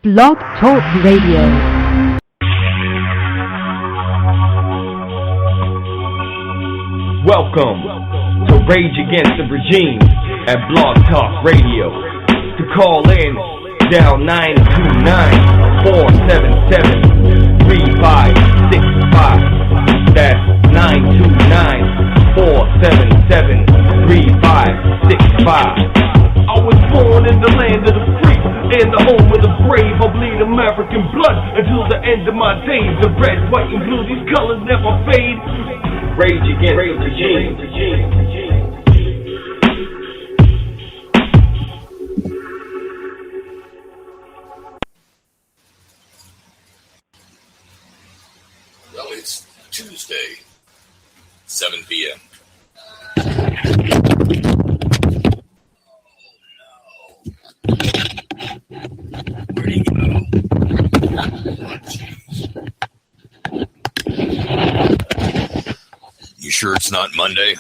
Blog Talk Radio. Welcome to Rage Against the Regime at Blog Talk Radio. To call in, dial 929-477-3565. That's 929-477-3565. I was born in the land of the free, in the home of the brave. I'll bleed American blood until the end of my days. The red, white, and blue, these colors never fade. Rage against the regime. Well, it's Tuesday, 7 p.m. Where'd he go? Oh, jeez. You sure it's not Monday?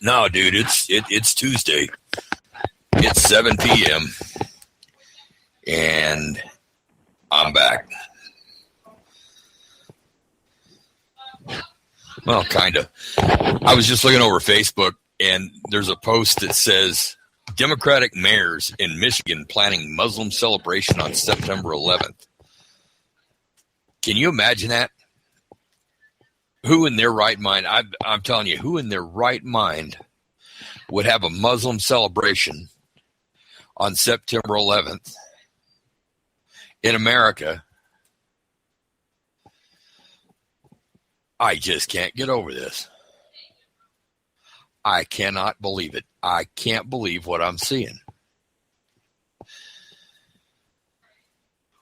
No, dude, it's Tuesday. It's 7 p.m. and I'm back. Well, kind of. I was just looking over Facebook, and there's a post that says, Democratic mayors in Michigan planning Muslim celebration on September 11th. Can you imagine that? Who in their right mind, I'm telling you, who in their right mind would have a Muslim celebration on September 11th in America? I just can't get over this. I cannot believe it. I can't believe what I'm seeing.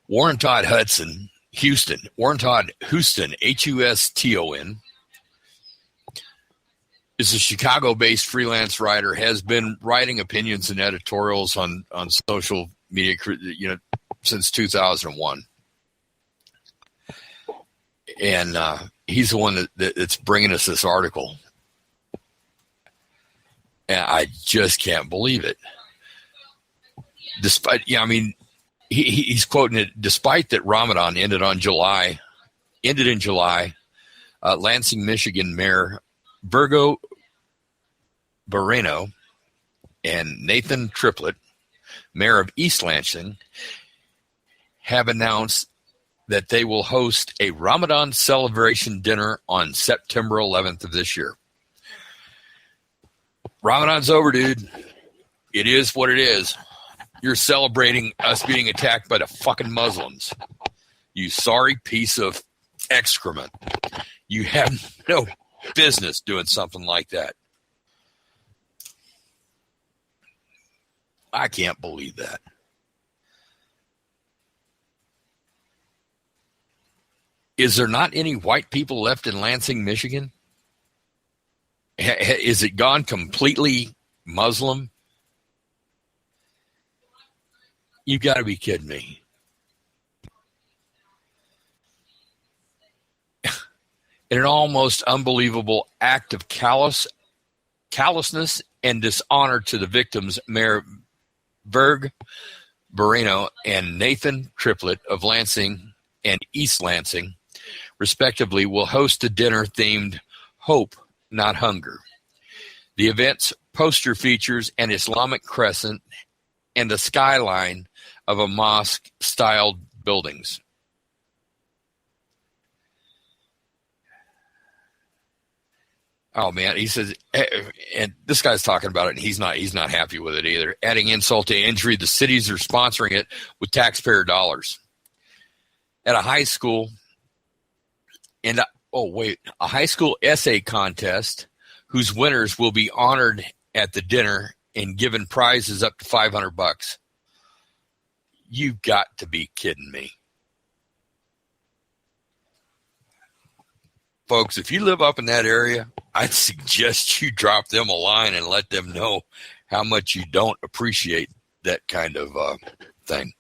Warren Todd Houston, Houston, H-U-S-T-O-N, is a Chicago-based freelance writer, has been writing opinions and editorials on social media, since 2001. And he's the one that's bringing us this article. And I just can't believe it. Despite, he's quoting it. Despite that Ramadan ended in July, Lansing, Michigan Mayor Virgo Barreno and Nathan Triplett, Mayor of East Lansing, have announced that they will host a Ramadan celebration dinner on September 11th of this year. Ramadan's over, dude. It is what it is. You're celebrating us being attacked by the fucking Muslims. You sorry piece of excrement. You have no business doing something like that. I can't believe that. Is there not any white people left in Lansing, Michigan? Is it gone completely Muslim? You got to be kidding me. In an almost unbelievable act of callousness and dishonor to the victims, Mayor Berg Barreno and Nathan Triplett of Lansing and East Lansing, respectively, will host a dinner themed Hope, Not Hunger. The event's poster features an Islamic crescent and a skyline of a mosque-styled buildings. Oh man, he says, and this guy's talking about it, and he's not happy with it either. Adding insult to injury, the cities are sponsoring it with taxpayer dollars. At a high school, a high school essay contest whose winners will be honored at the dinner and given prizes up to $500. You've got to be kidding me. Folks, if you live up in that area, I'd suggest you drop them a line and let them know how much you don't appreciate that kind of thing.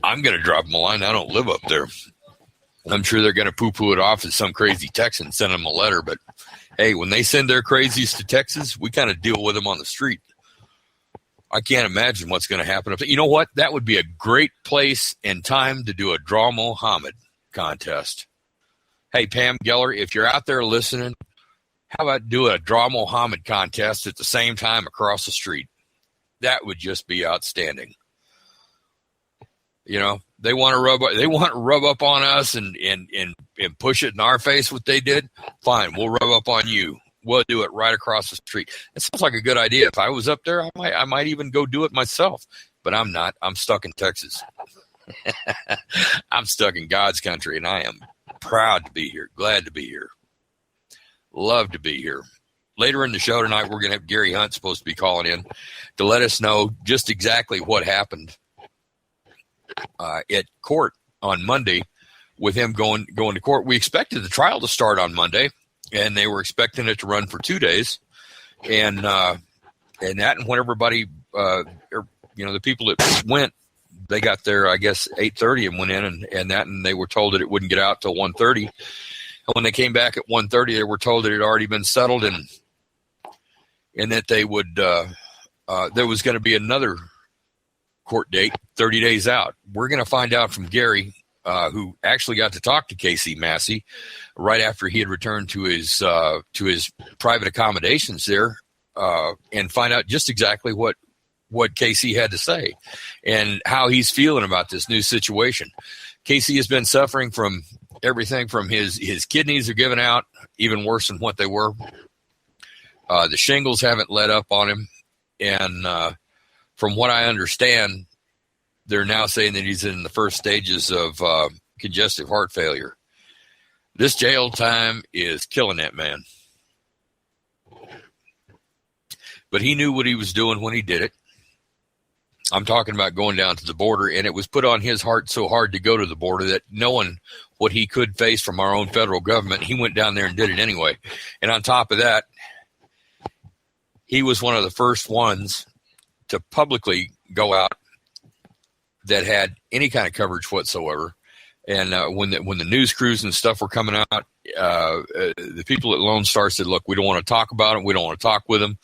I'm going to drop them a line. I don't live up there. I'm sure they're going to poo-poo it off as some crazy Texan sent them a letter. But, hey, when they send their crazies to Texas, we kind of deal with them on the street. I can't imagine what's going to happen. You know what? That would be a great place and time to do a Draw Mohammed contest. Hey, Pam Geller, if you're out there listening, how about do a Draw Mohammed contest at the same time across the street? That would just be outstanding. You know, they want to rub up on us and push it in our face what they did. Fine, we'll rub up on you. We'll do it right across the street. It sounds like a good idea. If I was up there, I might even go do it myself. But I'm not. I'm stuck in Texas. I'm stuck in God's country, and I am proud to be here. Glad to be here. Love to be here. Later in the show tonight, we're going to have Gary Hunt supposed to be calling in to let us know just exactly what happened at court on Monday with him going to court. We expected the trial to start on Monday, and they were expecting it to run for 2 days. And when everybody, the people that went, they got there, I guess, 8:30 and went in and they were told that it wouldn't get out till 1:30. And when they came back at 1:30, they were told that it had already been settled and that they would, there was going to be another court date 30 days out. We're going to find out from Gary, who actually got to talk to Casey Massey right after he had returned to his private accommodations there, and find out just exactly what Casey had to say and how he's feeling about this new situation. Casey has been suffering from everything from his kidneys are giving out, even worse than what they were. The shingles haven't let up on him. And from what I understand, they're now saying that he's in the first stages of congestive heart failure. This jail time is killing that man. But he knew what he was doing when he did it. I'm talking about going down to the border, and it was put on his heart so hard to go to the border that knowing what he could face from our own federal government, he went down there and did it anyway. And on top of that, he was one of the first ones to publicly go out that had any kind of coverage whatsoever. And when the news crews and stuff were coming out, the people at Lone Star said, look, we don't want to talk about it. We don't want to talk with them.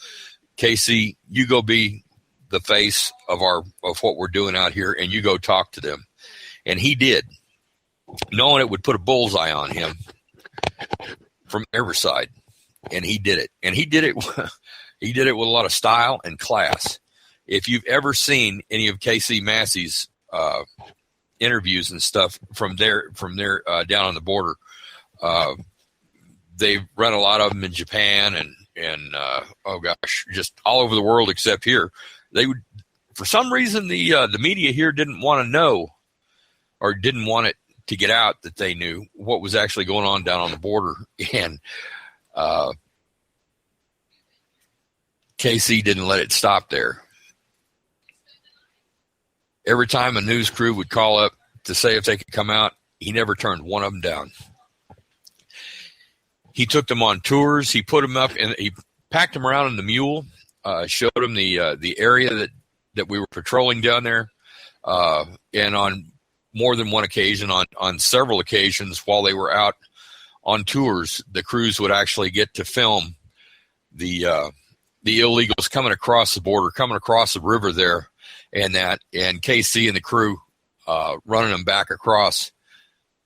Casey, you go be the face of what we're doing out here, and you go talk to them. And he did, knowing it would put a bullseye on him from every side. And he did it. And he did it with a lot of style and class. If you've ever seen any of Casey Massey's interviews and stuff from there down on the border, they've run a lot of them in Japan and just all over the world except here. They would, for some reason, the media here didn't want to know, or didn't want it to get out that they knew what was actually going on down on the border. And KC didn't let it stop there. Every time a news crew would call up to say if they could come out, he never turned one of them down. He took them on tours. He put them up and he packed them around in the mule. Showed them the area that we were patrolling down there, and on more than one occasion, on several occasions while they were out on tours, the crews would actually get to film the illegals coming across the border, coming across the river there, and KC and the crew running them back across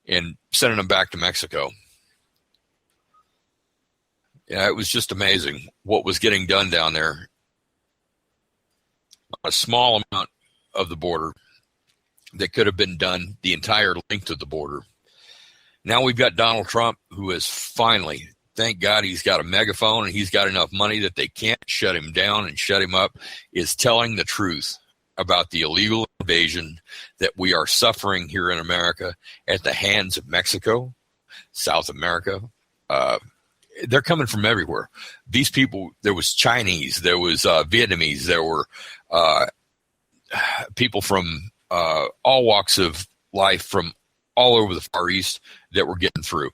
and sending them back to Mexico. Yeah, it was just amazing what was getting done down there. A small amount of the border that could have been done the entire length of the border. Now we've got Donald Trump, who is finally, thank God he's got a megaphone and he's got enough money that they can't shut him down and shut him up, is telling the truth about the illegal invasion that we are suffering here in America at the hands of Mexico, South America. They're coming from everywhere. These people, there was Chinese, there was Vietnamese, there were people from all walks of life from all over the Far East that were getting through.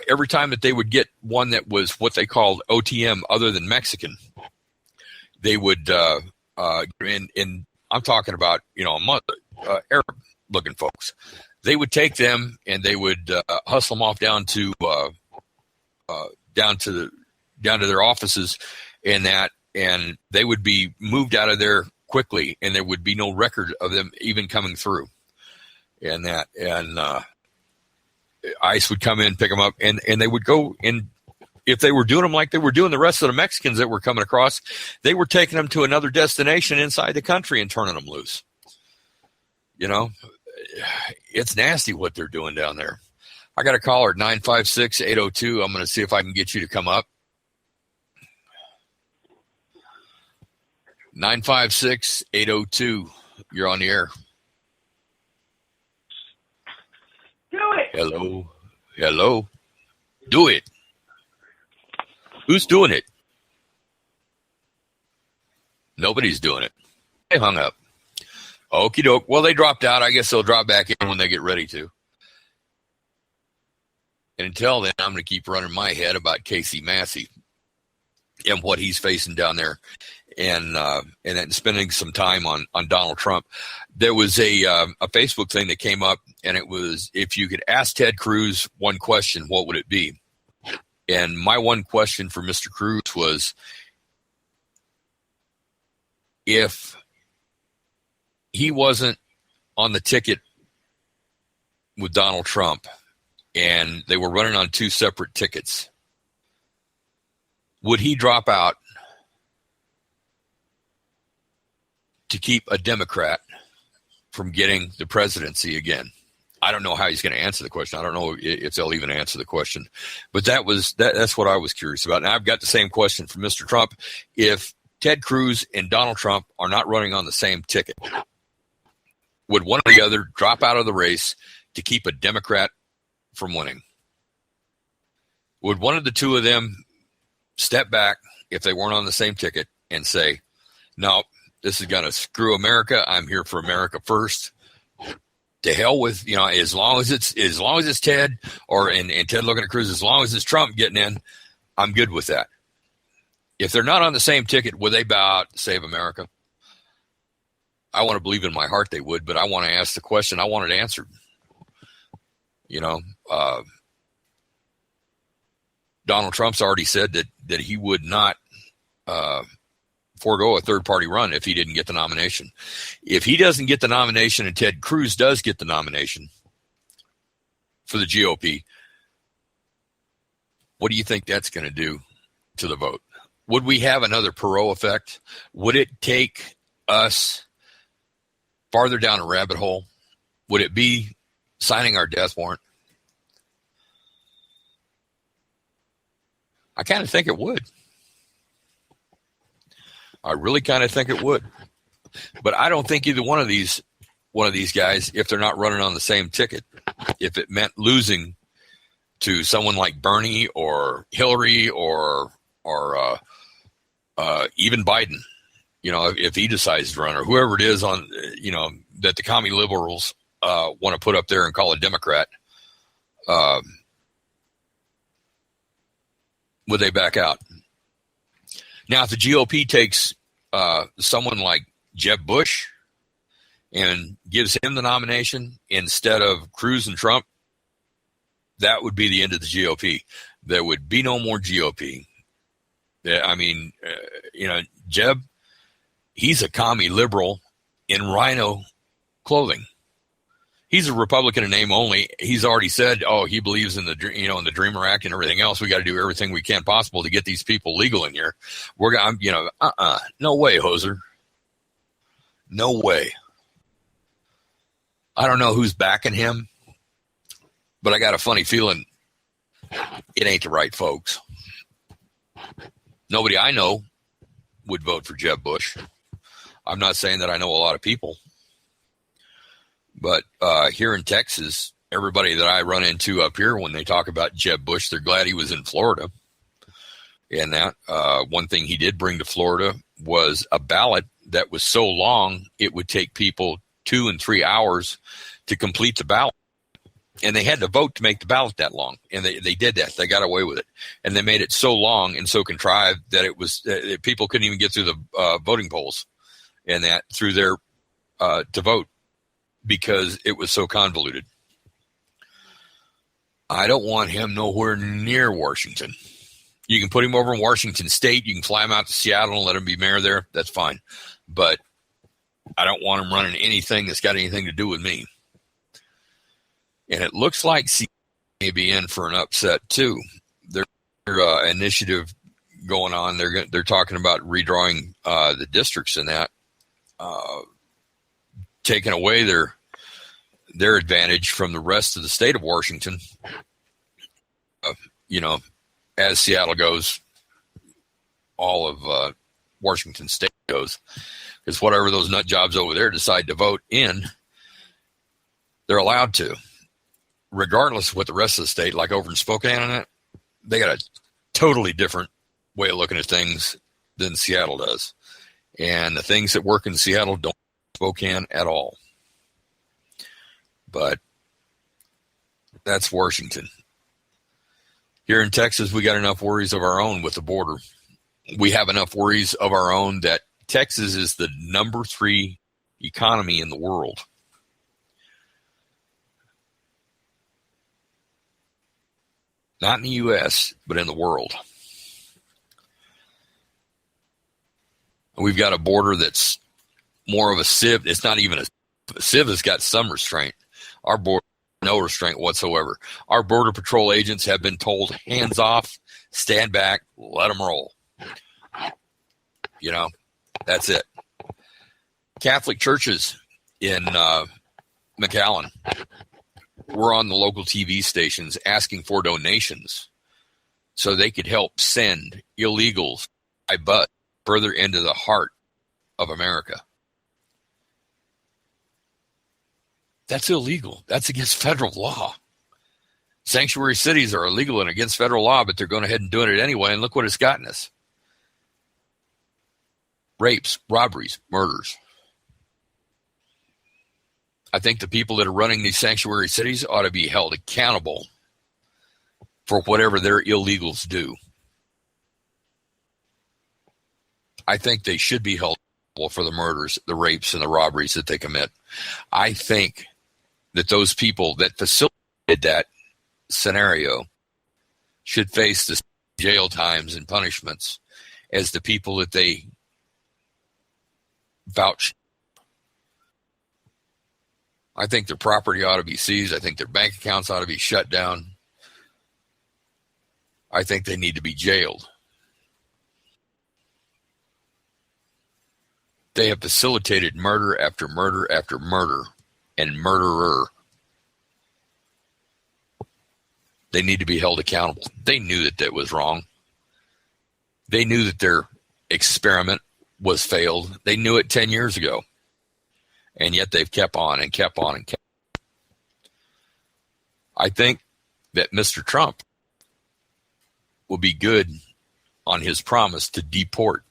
Every time that they would get one that was what they called OTM other than Mexican, they would, and I'm talking about, Arab-looking folks. They would take them and they would hustle them off down to their offices and they would be moved out of there quickly, and there would be no record of them even coming through. And ICE would come in, pick them up, and they would go in. If they were doing them like they were doing the rest of the Mexicans that were coming across, they were taking them to another destination inside the country and turning them loose. It's nasty what they're doing down there. I got a caller at 956-802. I'm going to see if I can get you to come up. 956-802. You're on the air. Do it. Hello. Do it. Who's doing it? Nobody's doing it. They hung up. Okie doke. Well, they dropped out. I guess they'll drop back in when they get ready to. And until then, I'm going to keep running my head about Casey Massey and what he's facing down there, and then spending some time on Donald Trump. There was a Facebook thing that came up, and it was, if you could ask Ted Cruz one question, what would it be? And my one question for Mr. Cruz was, if he wasn't on the ticket with Donald Trump and they were running on two separate tickets, would he drop out to keep a Democrat from getting the presidency again? I don't know how he's going to answer the question. I don't know if they'll even answer the question. But that's what I was curious about. And I've got the same question for Mr. Trump. If Ted Cruz and Donald Trump are not running on the same ticket, would one or the other drop out of the race to keep a Democrat from winning? Would one of the two of them step back if they weren't on the same ticket and say, no, this is going to screw America. I'm here for America first. To hell with, as long as it's Ted and Ted looking at Cruz, as long as it's Trump getting in, I'm good with that. If they're not on the same ticket, would they bow out to save America? I want to believe in my heart they would, but I want to ask the question. I want it answered. Donald Trump's already said that he would not forego a third-party run if he didn't get the nomination. If he doesn't get the nomination and Ted Cruz does get the nomination for the GOP, what do you think that's going to do to the vote? Would we have another Perot effect? Would it take us farther down a rabbit hole? Would it be signing our death warrant? I kind of think it would. I really kind of think it would. But I don't think either one of these guys, if they're not running on the same ticket, if it meant losing to someone like Bernie or Hillary or even Biden, if he decides to run, or whoever it is on, that the commie liberals want to put up there and call a Democrat, would they back out? Now, if the GOP takes someone like Jeb Bush and gives him the nomination instead of Cruz and Trump, that would be the end of the GOP. There would be no more GOP. I mean, Jeb, he's a commie liberal in rhino clothing. He's a Republican in name only. He's already said, he believes in the Dreamer Act and everything else. We got to do everything we can possible to get these people legal in here. We're going, no way, hoser. No way. I don't know who's backing him, but I got a funny feeling it ain't the right folks. Nobody I know would vote for Jeb Bush. I'm not saying that I know a lot of people. But here in Texas, everybody that I run into up here, when they talk about Jeb Bush, they're glad he was in Florida. And that one thing he did bring to Florida was a ballot that was so long, it would take people 2 and 3 hours to complete the ballot. And they had to vote to make the ballot that long. And they did that. They got away with it. And they made it so long and so contrived that it was people couldn't even get through the voting polls and that through their to vote, because it was so convoluted. I don't want him nowhere near Washington. You can put him over in Washington State. You can fly him out to Seattle and let him be mayor there. That's fine. But I don't want them running anything that's got anything to do with me. And it looks like C may be in for an upset too. Their initiative going on. They're talking about redrawing the districts and that, taking away their advantage from the rest of the state of Washington. As Seattle goes, all of Washington state goes, because whatever those nut jobs over there decide to vote in, they're allowed to, regardless of what the rest of the state, like over in Spokane and that, they got a totally different way of looking at things than Seattle does. And the things that work in Seattle don't work in Spokane at all. But that's Washington. Here in Texas, we got enough worries of our own with the border. We have enough worries of our own that Texas is the number 3 economy in the world. Not in the U.S., but in the world. We've got a border that's more of a sieve. It's not even a sieve has got some restraint. Our border, no restraint whatsoever. Our Border Patrol agents have been told, hands off, stand back, let them roll. That's it. Catholic churches in McAllen were on the local TV stations asking for donations so they could help send illegals by bus further into the heart of America. That's illegal. That's against federal law. Sanctuary cities are illegal and against federal law, but they're going ahead and doing it anyway, and look what it's gotten us. Rapes, robberies, murders. I think the people that are running these sanctuary cities ought to be held accountable for whatever their illegals do. I think they should be held accountable for the murders, the rapes, and the robberies that they commit. I think that those people that facilitated that scenario should face the jail times and punishments as the people that they vouch. I think their property ought to be seized. I think their bank accounts ought to be shut down. I think they need to be jailed. They have facilitated murder after murder after murder and murderer. They need to be held accountable. They knew that that was wrong. They knew that their experiment was failed. They knew it 10 years ago. And yet they've kept on and kept on and kept on. I think that Mr. Trump will be good on his promise to deport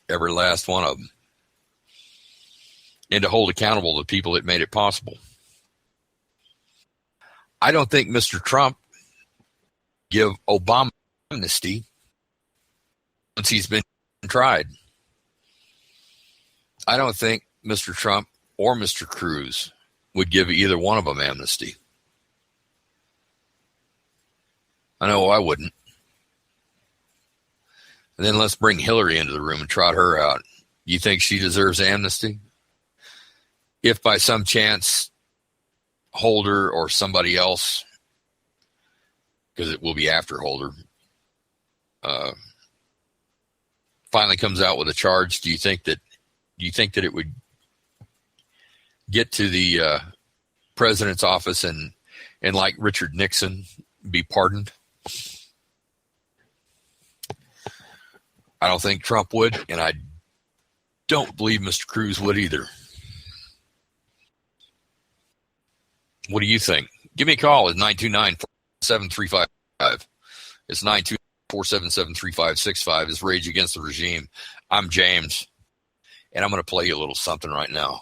every last one of them and to hold accountable the people that made it possible. I don't think Mr. Trump give Obama amnesty once he's been tried. I don't think Mr. Trump or Mr. Cruz would give either one of them amnesty. I know I wouldn't. And then let's bring Hillary into the room and trot her out. Do you think she deserves amnesty? If by some chance Holder or somebody else, because it will be after Holder, finally comes out with a charge, do you think that it would get to the president's office and like Richard Nixon, be pardoned? I don't think Trump would, and I don't believe Mr. Cruz would either. What do you think? Give me a call at 929-477-3565. It's 929-477-3565. It's Rage Against the Regime. I'm James, and I'm going to play you a little something right now.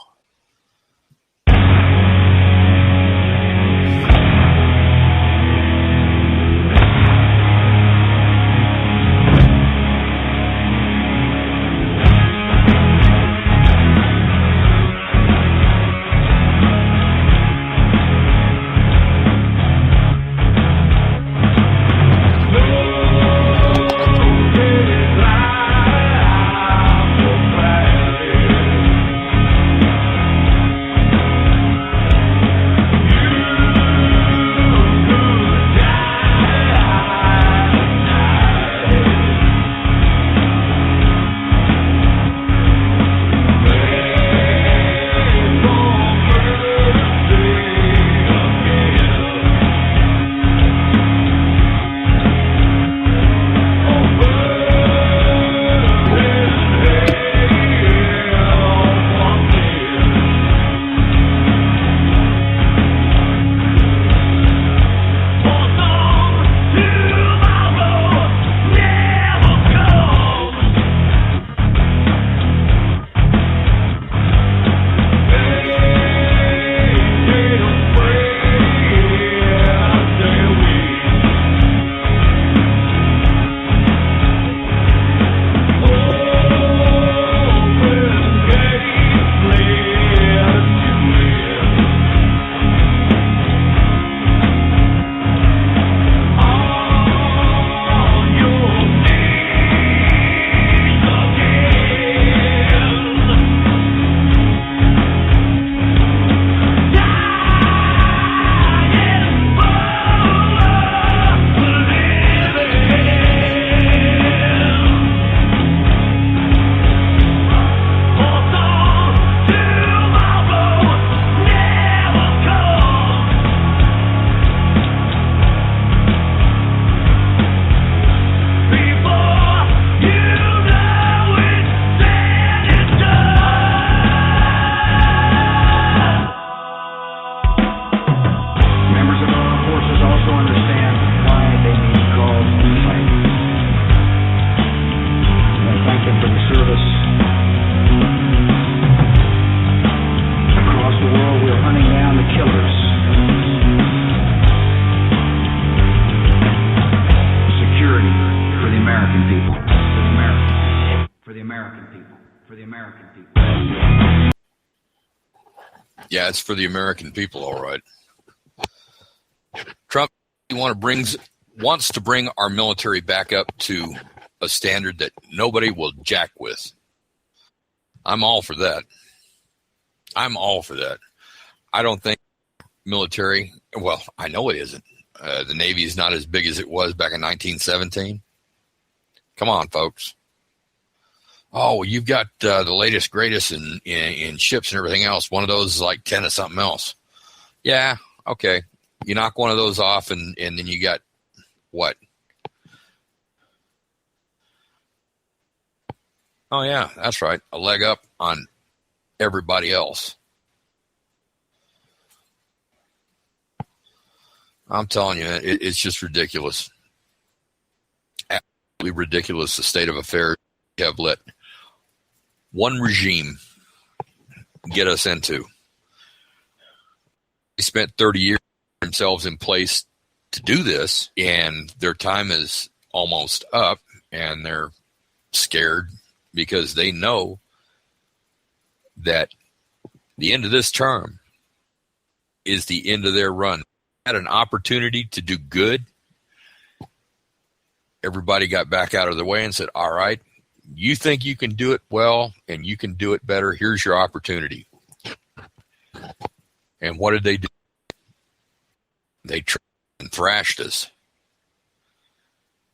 American people. Yeah, it's for the American people, all right. Trump wants to bring our military back up to a standard that nobody will jack with. I'm all for that. I don't think military, well, I know it isn't. The Navy is not as big as it was back in 1917. Come on, folks. Oh, you've got the latest, greatest in ships and everything else. One of those is like 10 of something else. Yeah, okay. You knock one of those off, and then you got what? Oh, yeah, that's right. A leg up on everybody else. I'm telling you, it's just ridiculous. Absolutely ridiculous, the state of affairs we have let one regime get us into. They spent 30 years themselves in place to do this, and their time is almost up, and they're scared because they know that the end of this term is the end of their run. Had an opportunity to do good. Everybody got back out of the way and said, all right, you think you can do it well and you can do it better. Here's your opportunity. And what did they do? They thrashed us.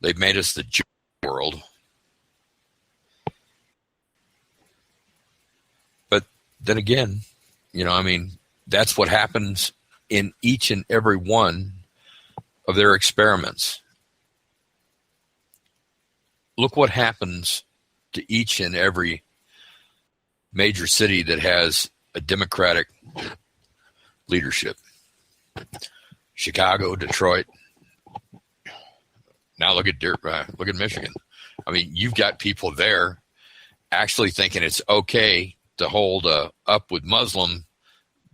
They made us the joke of the world. But then again, that's what happens in each and every one of their experiments. Look what happens to each and every major city that has a Democratic leadership. Chicago, Detroit. Now look at Michigan. You've got people there actually thinking it's okay to hold a up with Muslim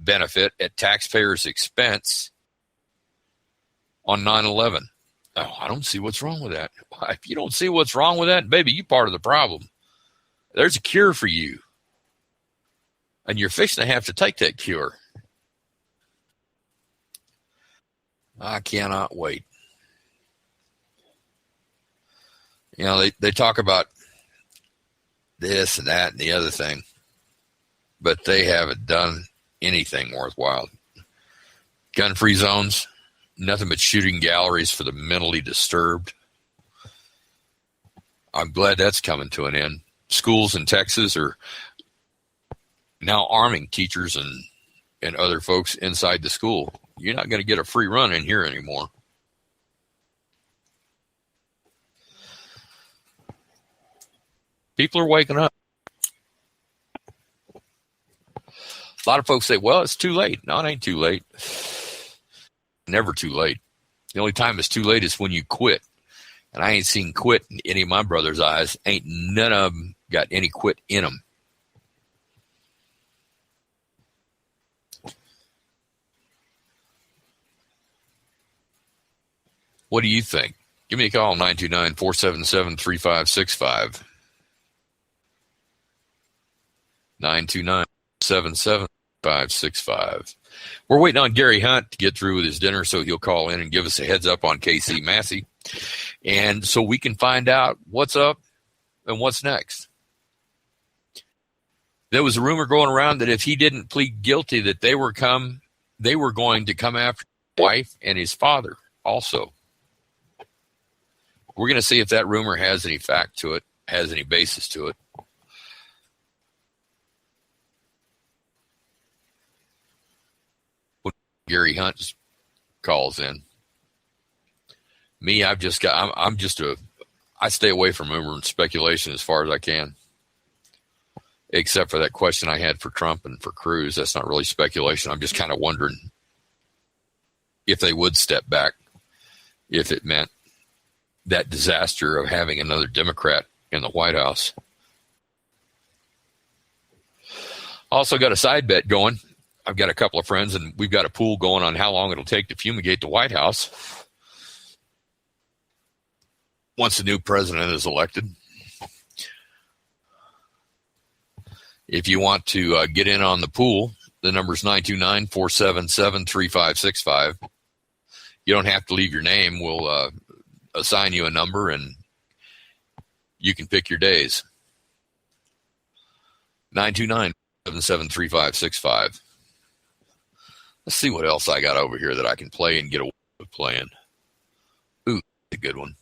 benefit at taxpayers' expense on 9/11. Oh, I don't see what's wrong with that. If you don't see what's wrong with that, baby, you're part of the problem. There's a cure for you. And you're fixing to have to take that cure. I cannot wait. They talk about this and that and the other thing, but they haven't done anything worthwhile. Gun-free zones, nothing but shooting galleries for the mentally disturbed. I'm glad that's coming to an end. Schools in Texas are now arming teachers and other folks inside the school. You're not going to get a free run in here anymore. People are waking up. A lot of folks say, well, it's too late. No, it ain't too late. Never too late. The only time it's too late is when you quit. And I ain't seen quit in any of my brother's eyes. Ain't none of them got any quit in them. What do you think? Give me a call, 929-477-3565. 929-477-3565. We're waiting on Gary Hunt to get through with his dinner, so he'll call in and give us a heads up on KC Massey. And so we can find out what's up and what's next. There was a rumor going around that if he didn't plead guilty, that they were going to come after his wife and his father also. We're going to see if that rumor has any fact to it, has any basis to it. When Gary Hunt calls in, me, I stay away from rumor and speculation as far as I can, except for that question I had for Trump and for Cruz. That's not really speculation. I'm just kind of wondering if they would step back, if it meant that disaster of having another Democrat in the White House. Also got a side bet going. I've got a couple of friends, and we've got a pool going on how long it'll take to fumigate the White House once the new president is elected. If you want to get in on the pool, the number is 929-477-3565. You don't have to leave your name. We'll assign you a number, and you can pick your days. 929-477-3565. Let's see what else I got over here that I can play and get away with playing. Ooh, a good one.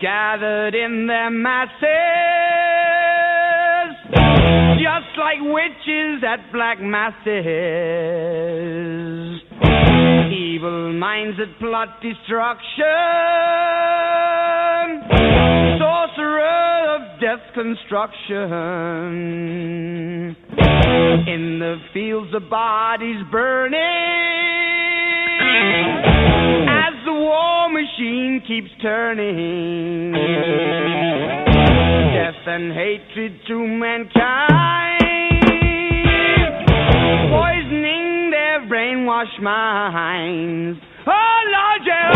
gathered in their masses, just like witches at black masses. Evil minds that plot destruction, sorcerer of death construction. In the fields the bodies burning, as the war machine keeps turning. Death and hatred to mankind, poisoning their brainwashed minds. Oh Lord, yeah.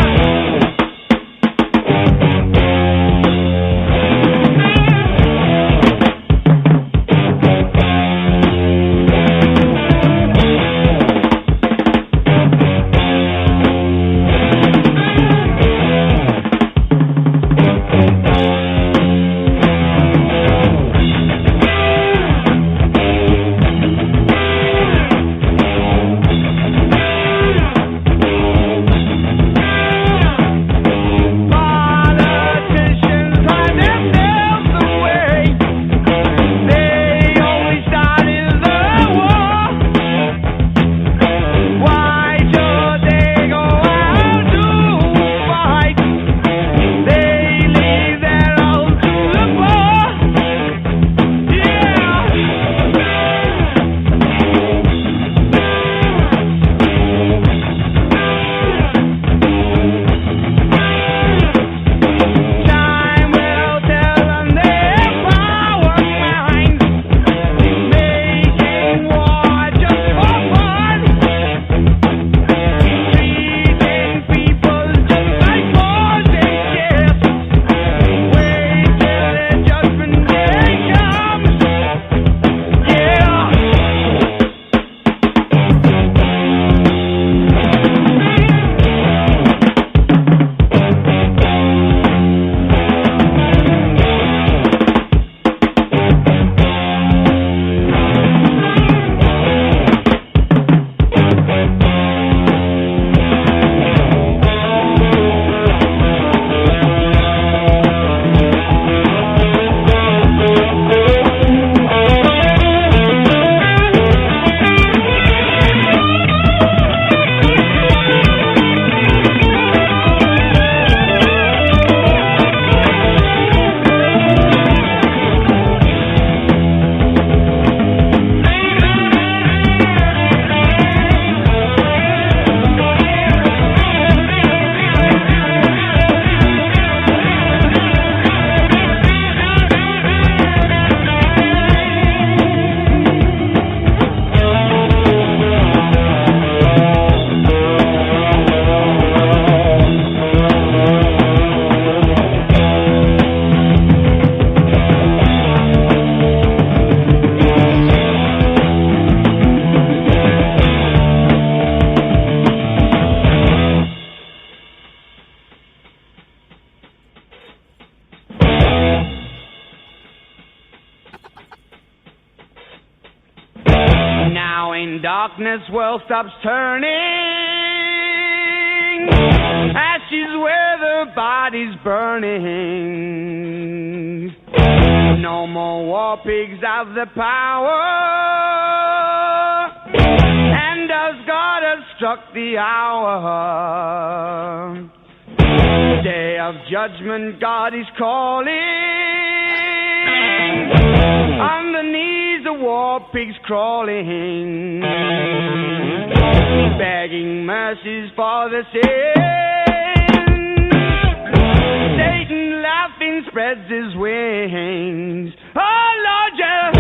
in darkness world stops turning, ashes where the body's burning. No more war pigs have the power, and as God has struck the hour, day of judgment God is calling. On the knees the war pigs crawling, begging mercies for the sin. Satan laughing spreads his wings. Oh Lord, yeah.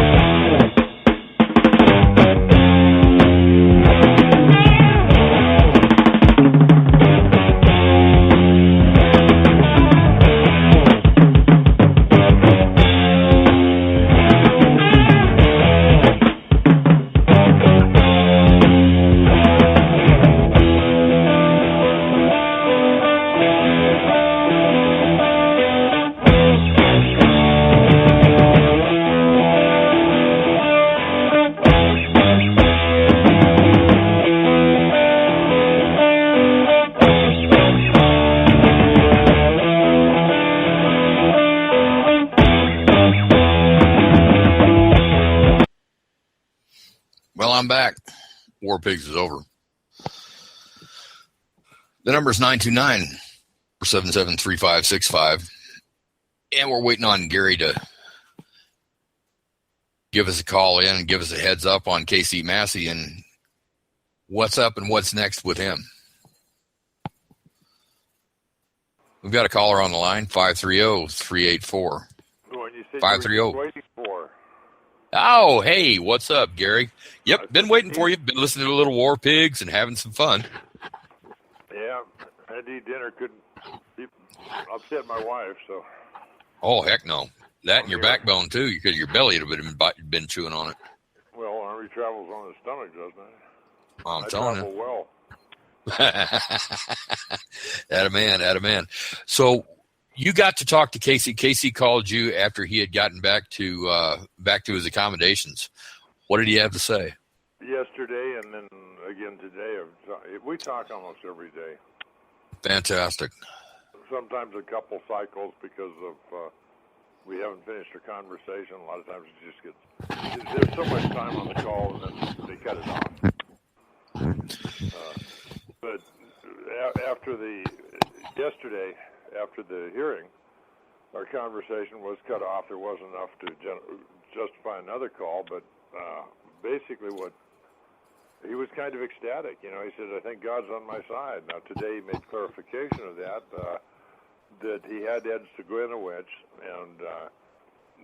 Well, I'm back. War Pigs is over. The number is 929-477-3565. And we're waiting on Gary to give us a call in and give us a heads up on KC Massey and what's up and what's next with him. We've got a caller on the line, 530-384. 530. Waiting for. Oh, hey, what's up, Gary? Yep, been waiting for you. Been listening to Little War Pigs and having some fun. Yeah, I had to eat dinner. Couldn't upset my wife, so. Oh, heck no. That and your backbone, too, because your belly would have been chewing on it. Well, Army travels on the stomach, doesn't it? I'm telling travel you. well. Atta man. So you got to talk to Casey. Casey called you after he had gotten back to his accommodations. What did he have to say? Yesterday and then again today. We talk almost every day. Fantastic. Sometimes a couple cycles because of we haven't finished our conversation. A lot of times it just gets there's so much time on the call and then they cut it off. But yesterday, after the hearing, our conversation was cut off. There wasn't enough to justify another call, but basically he was kind of ecstatic. You know, he said, I think God's on my side. Now, today he made clarification of that he had Ed Seguinowicz, and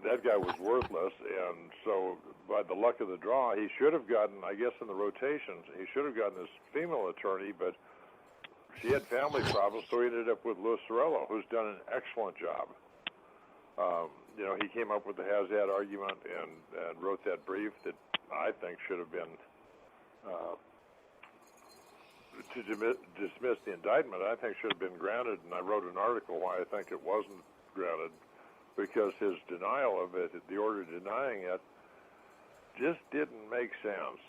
that guy was worthless, and so by the luck of the draw, he should have gotten, I guess in the rotations, he should have gotten this female attorney, but she had family problems, so he ended up with Sorella, who's done an excellent job. You know, he came up with the has-had argument and wrote that brief that I think should have been to dismiss the indictment. I think should have been granted, and I wrote an article why I think it wasn't granted, because his denial of it, the order denying it, just didn't make sense.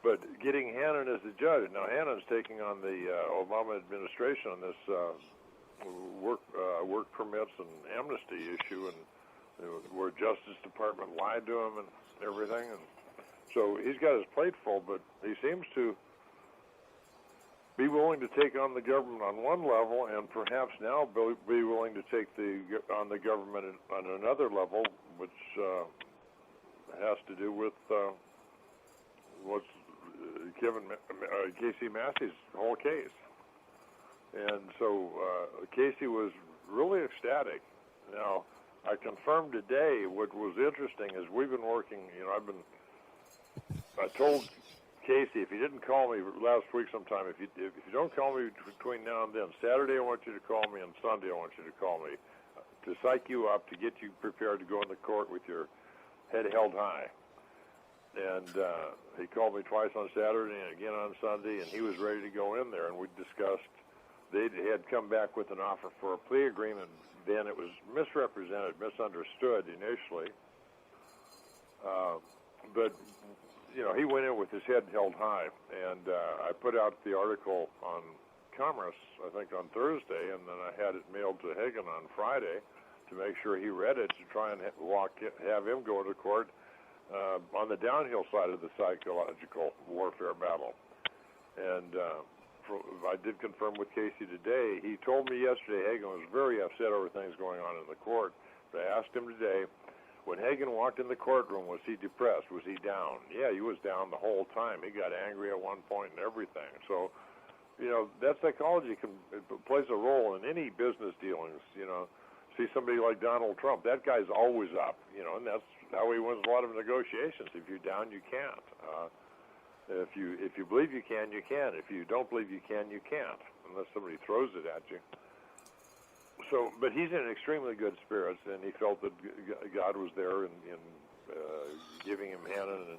But getting Hannon as the judge, now Hannon's taking on the Obama administration on this work permits and amnesty issue, and where Justice Department lied to him and everything, and so he's got his plate full, but he seems to be willing to take on the government on one level, and perhaps now be willing to take on the government on another level, which has to do with what's Casey Massey's whole case. And so Casey was really ecstatic. Now, I confirmed today what was interesting is we've been working, you know, I told Casey, if you didn't call me last week sometime, if you don't call me between now and then, Saturday I want you to call me, and Sunday I want you to call me to psych you up, to get you prepared to go in the court with your head held high. And he called me twice on Saturday and again on Sunday, and he was ready to go in there, and we discussed. They had come back with an offer for a plea agreement. Then it was misunderstood initially. But he went in with his head held high, and I put out the article on Commerce, I think on Thursday, and then I had it mailed to Hagen on Friday to make sure he read it, to try and have him go to court on the downhill side of the psychological warfare battle. And I did confirm with Casey today. He told me yesterday Hagen was very upset over things going on in the court. But I asked him today, when Hagen walked in the courtroom, was he depressed? Was he down? Yeah, he was down the whole time. He got angry at one point and everything. So, that psychology plays a role in any business dealings. See somebody like Donald Trump, that guy's always up, and that's how he wins a lot of negotiations. If you're down, you can't. If you believe you can, you can. If you don't believe you can, you can't, unless somebody throws it at you. So, but he's in extremely good spirits, and he felt that God was there in giving him Hannon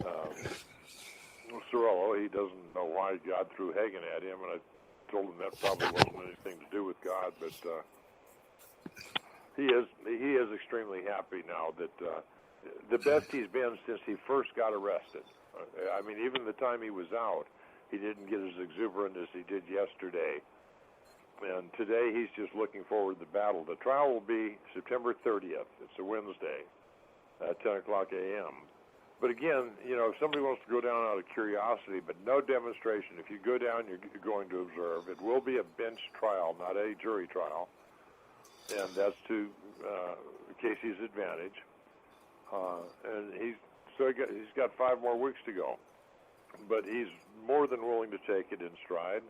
and Sorella. He doesn't know why God threw Hagen at him, and I told him that probably wasn't anything to do with God, but he is extremely happy now that the best he's been since he first got arrested. I mean, even the time he was out, he didn't get as exuberant as he did yesterday. And today he's just looking forward to the battle. The trial will be September 30th. It's a Wednesday at 10 o'clock a.m. But again, if somebody wants to go down out of curiosity, but no demonstration, if you go down, you're going to observe. It will be a bench trial, not a jury trial. And that's to Casey's advantage. And he's got 5 more weeks to go. But he's more than willing to take it in stride.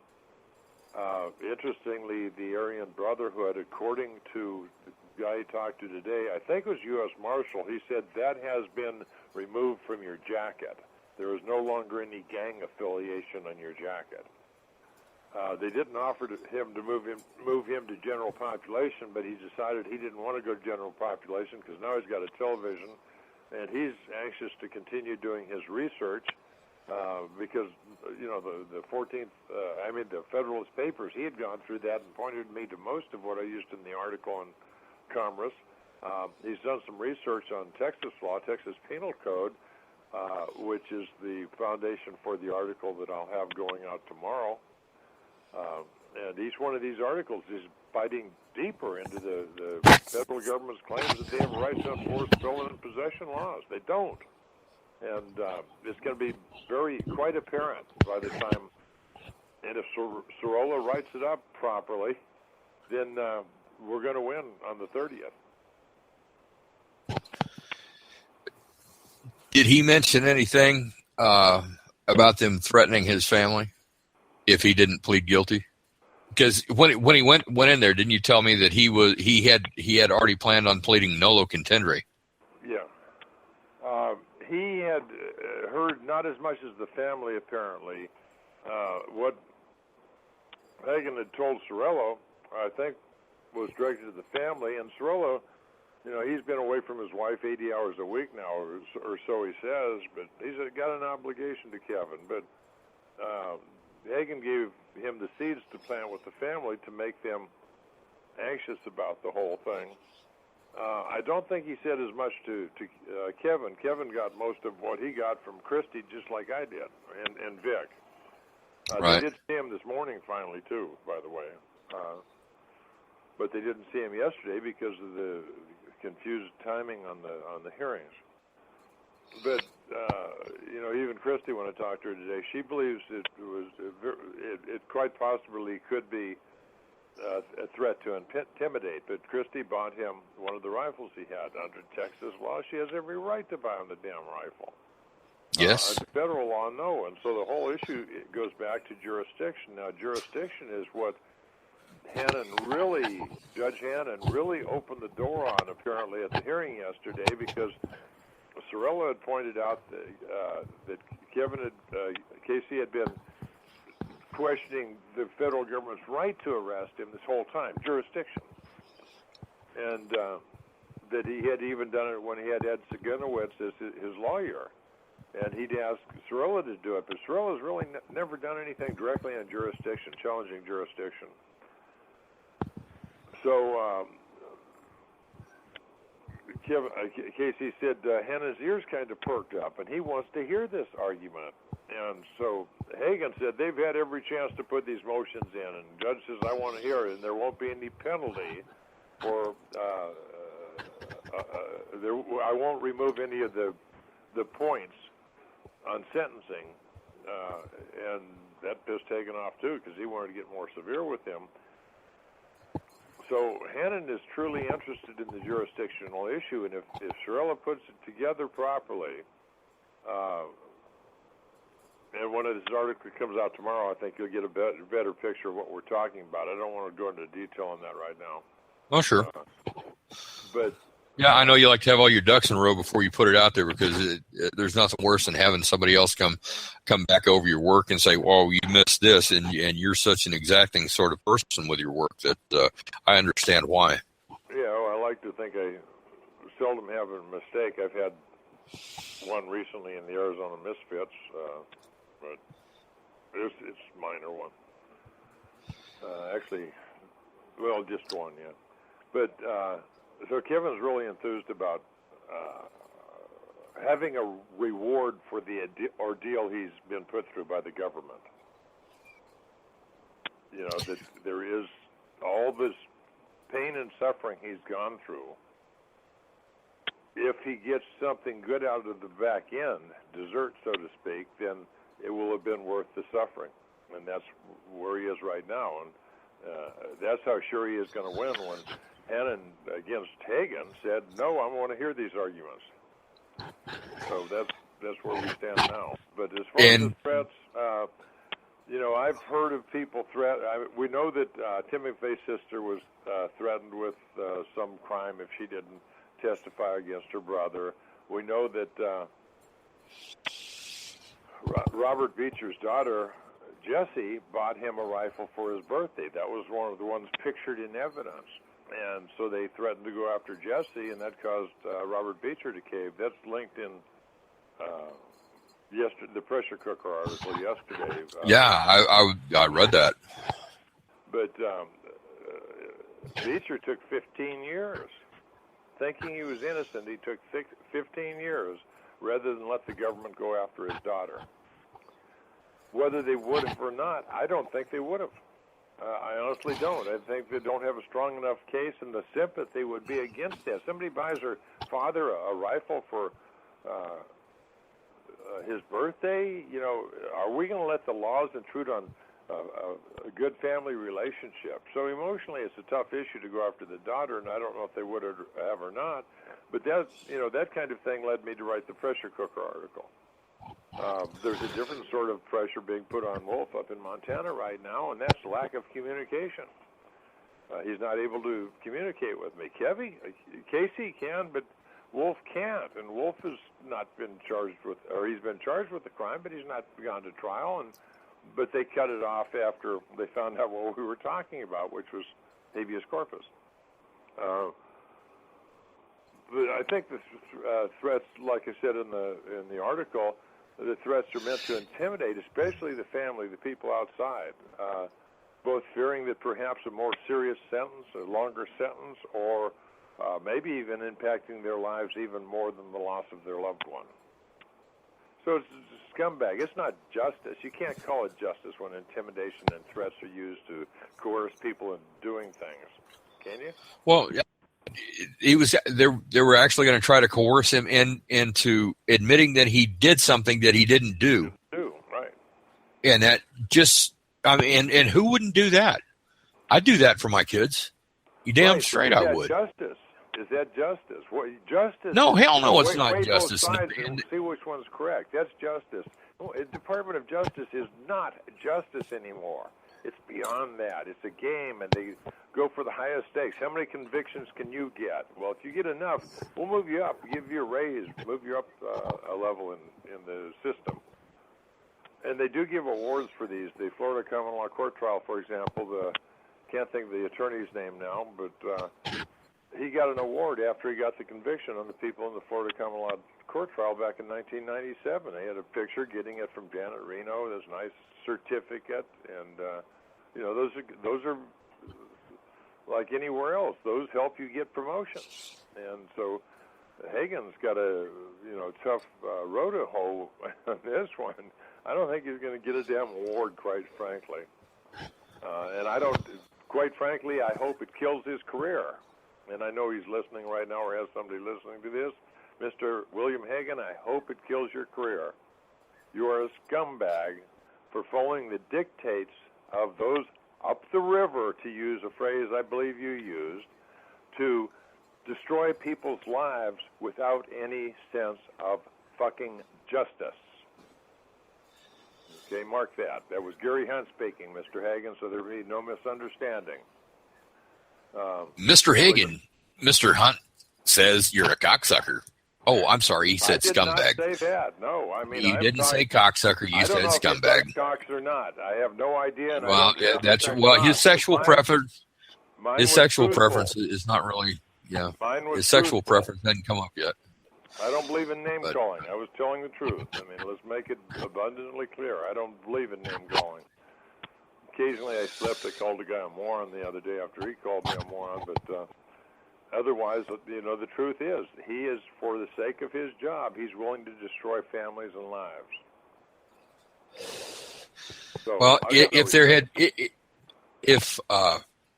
Interestingly, the Aryan Brotherhood, according to the guy he talked to today, I think it was U.S. Marshal, he said that has been removed from your jacket. There is no longer any gang affiliation on your jacket. They didn't offer him to move him to general population, but he decided he didn't want to go to general population because now he's got a television, and he's anxious to continue doing his research because, the 14th, the Federalist Papers, he had gone through that and pointed me to most of what I used in the article on Commerce. He's done some research on Texas law, Texas Penal Code, which is the foundation for the article that I'll have going out tomorrow. And each one of these articles is biting deeper into the federal government's claims that they have a right to enforce stolen and possession laws. They don't. And it's going to be quite apparent by the time, and if Sorella writes it up properly, then we're going to win on the 30th. Did he mention anything about them threatening his family if he didn't plead guilty? Because when he went in there, didn't you tell me that he had already planned on pleading nolo contendere? Yeah. He had heard not as much as the family, apparently. What Hagen had told Sorella, I think, was directed to the family. And Sorella, he's been away from his wife 80 hours a week now, or so he says, but he's got an obligation to Kevin. But Hagen gave him the seeds to plant with the family to make them anxious about the whole thing. I don't think he said as much to Kevin. Kevin got most of what he got from Christie, just like I did, and Vic. Right. They did see him this morning finally, too, by the way. But they didn't see him yesterday because of the confused timing on the hearings. But even Christie, when I talked to her today, she believes it quite possibly could be a threat to intimidate. But Christie bought him one of the rifles he had under Texas law. She has every right to buy him the damn rifle. Yes. Under federal law, no. And so the whole issue goes back to jurisdiction. Now, jurisdiction is what Judge Hannon really opened the door on, apparently, at the hearing yesterday, because Sorella had pointed out that Casey had been questioning the federal government's right to arrest him this whole time, jurisdiction, and that he had even done it when he had Ed Saginowitz as his lawyer, and he'd asked Sorella to do it, but Sorella's really never done anything directly on jurisdiction, challenging jurisdiction. So Casey said Hannah's ears kind of perked up, and he wants to hear this argument. And so Hagan said they've had every chance to put these motions in, and the judge says, I want to hear it, and there won't be any penalty for, I won't remove any of the points on sentencing, and that pissed Hagan off too, because he wanted to get more severe with him. So Hannon is truly interested in the jurisdictional issue, and if Sorella puts it together properly, and when his article comes out tomorrow, I think you'll get a better picture of what we're talking about. I don't want to go into detail on that right now. Oh, sure. But yeah, I know you like to have all your ducks in a row before you put it out there, because there's nothing worse than having somebody else come back over your work and say, "Well, you missed this," and you're such an exacting sort of person with your work that I understand why. Yeah, well, I like to think I seldom have a mistake. I've had one recently in the Arizona Misfits, but it's a minor one. Actually, well, just one yet. But so Kevin's really enthused about having a reward for the ordeal he's been put through by the government. You know, that there is all this pain and suffering he's gone through. If he gets something good out of the back end, dessert, so to speak, then it will have been worth the suffering. And that's where he is right now. And that's how sure he is going to win when Hannon against Hagan said, no, I want to hear these arguments. So that's where we stand now. But as far as the threats, you know, I've heard of people we know that Timothy's sister was threatened with some crime if she didn't testify against her brother. We know that Robert Beecher's daughter, Jessie, bought him a rifle for his birthday. That was one of the ones pictured in evidence. And so they threatened to go after Jessie, and that caused Robert Beecher to cave. That's linked in the pressure cooker article yesterday. I read that. But Beecher took 15 years. Thinking he was innocent, he took 15 years rather than let the government go after his daughter. Whether they would have or not, I don't think they would have. I honestly don't. I think they don't have a strong enough case, and the sympathy would be against that. Somebody buys her father a rifle for his birthday. You know, are we going to let the laws intrude on a good family relationship? So emotionally, it's a tough issue to go after the daughter, and I don't know if they would have or not. But that kind of thing led me to write the pressure cooker article. There's a different sort of pressure being put on Wolf up in Montana right now, and that's lack of communication. He's not able to communicate with me. Casey can, but Wolf can't, and Wolf has not been charged with, or he's been charged with the crime, but he's not gone to trial, but they cut it off after they found out what we were talking about, which was habeas corpus. But I think the threats, like I said in the article, the threats are meant to intimidate, especially the family, the people outside, both fearing that perhaps a more serious sentence, a longer sentence, or maybe even impacting their lives even more than the loss of their loved one. So it's a scumbag. It's not justice. You can't call it justice when intimidation and threats are used to coerce people into doing things. Can you? Well, he was. They were actually going to try to coerce him into admitting that he did something that he didn't do. Right. And that just, I mean, and who wouldn't do that? I'd do that for my kids. You damn straight I would. Is that justice? What, justice? No, hell no, it's not justice. And see which one's correct. That's justice. The Department of Justice is not justice anymore. It's beyond that. It's a game, and they go for the highest stakes. How many convictions can you get? Well, if you get enough, we'll move you up, give you a raise, move you up a level in the system. And they do give awards for these. The Florida Common Law Court trial, for example, can't think of the attorney's name now, but he got an award after he got the conviction on the people in the Florida Common Law Court trial back in 1997. They had a picture getting it from Janet Reno, this nice certificate, and those are like anywhere else. Those help you get promotions, and so Hagen's got a tough road to hoe on this one. I don't think he's going to get a damn award, quite frankly. And I don't, quite frankly, I hope it kills his career. And I know he's listening right now or has somebody listening to this. Mr. William Hagen, I hope it kills your career. You are a scumbag for following the dictates of those up the river, to use a phrase I believe you used, to destroy people's lives without any sense of fucking justice. Okay, mark that. That was Gary Hunt speaking, Mr. Hagen, so there be no misunderstanding. Mr. Hagen, Mr. Hunt says you're a cocksucker. Oh, I'm sorry. He said scumbag. I did not say that. No, I mean, you didn't say cocksucker. You said scumbag. I don't know if cocks or not. I have no idea. And his sexual preference. His sexual preference is not really. Yeah, his sexual preference hasn't come up yet. I don't believe in name calling. I was telling the truth. I mean, let's make it abundantly clear. I don't believe in name calling. Occasionally I slipped. I called a guy a moron the other day after he called me a moron, but otherwise, the truth is, he is, for the sake of his job, he's willing to destroy families and lives. So, well,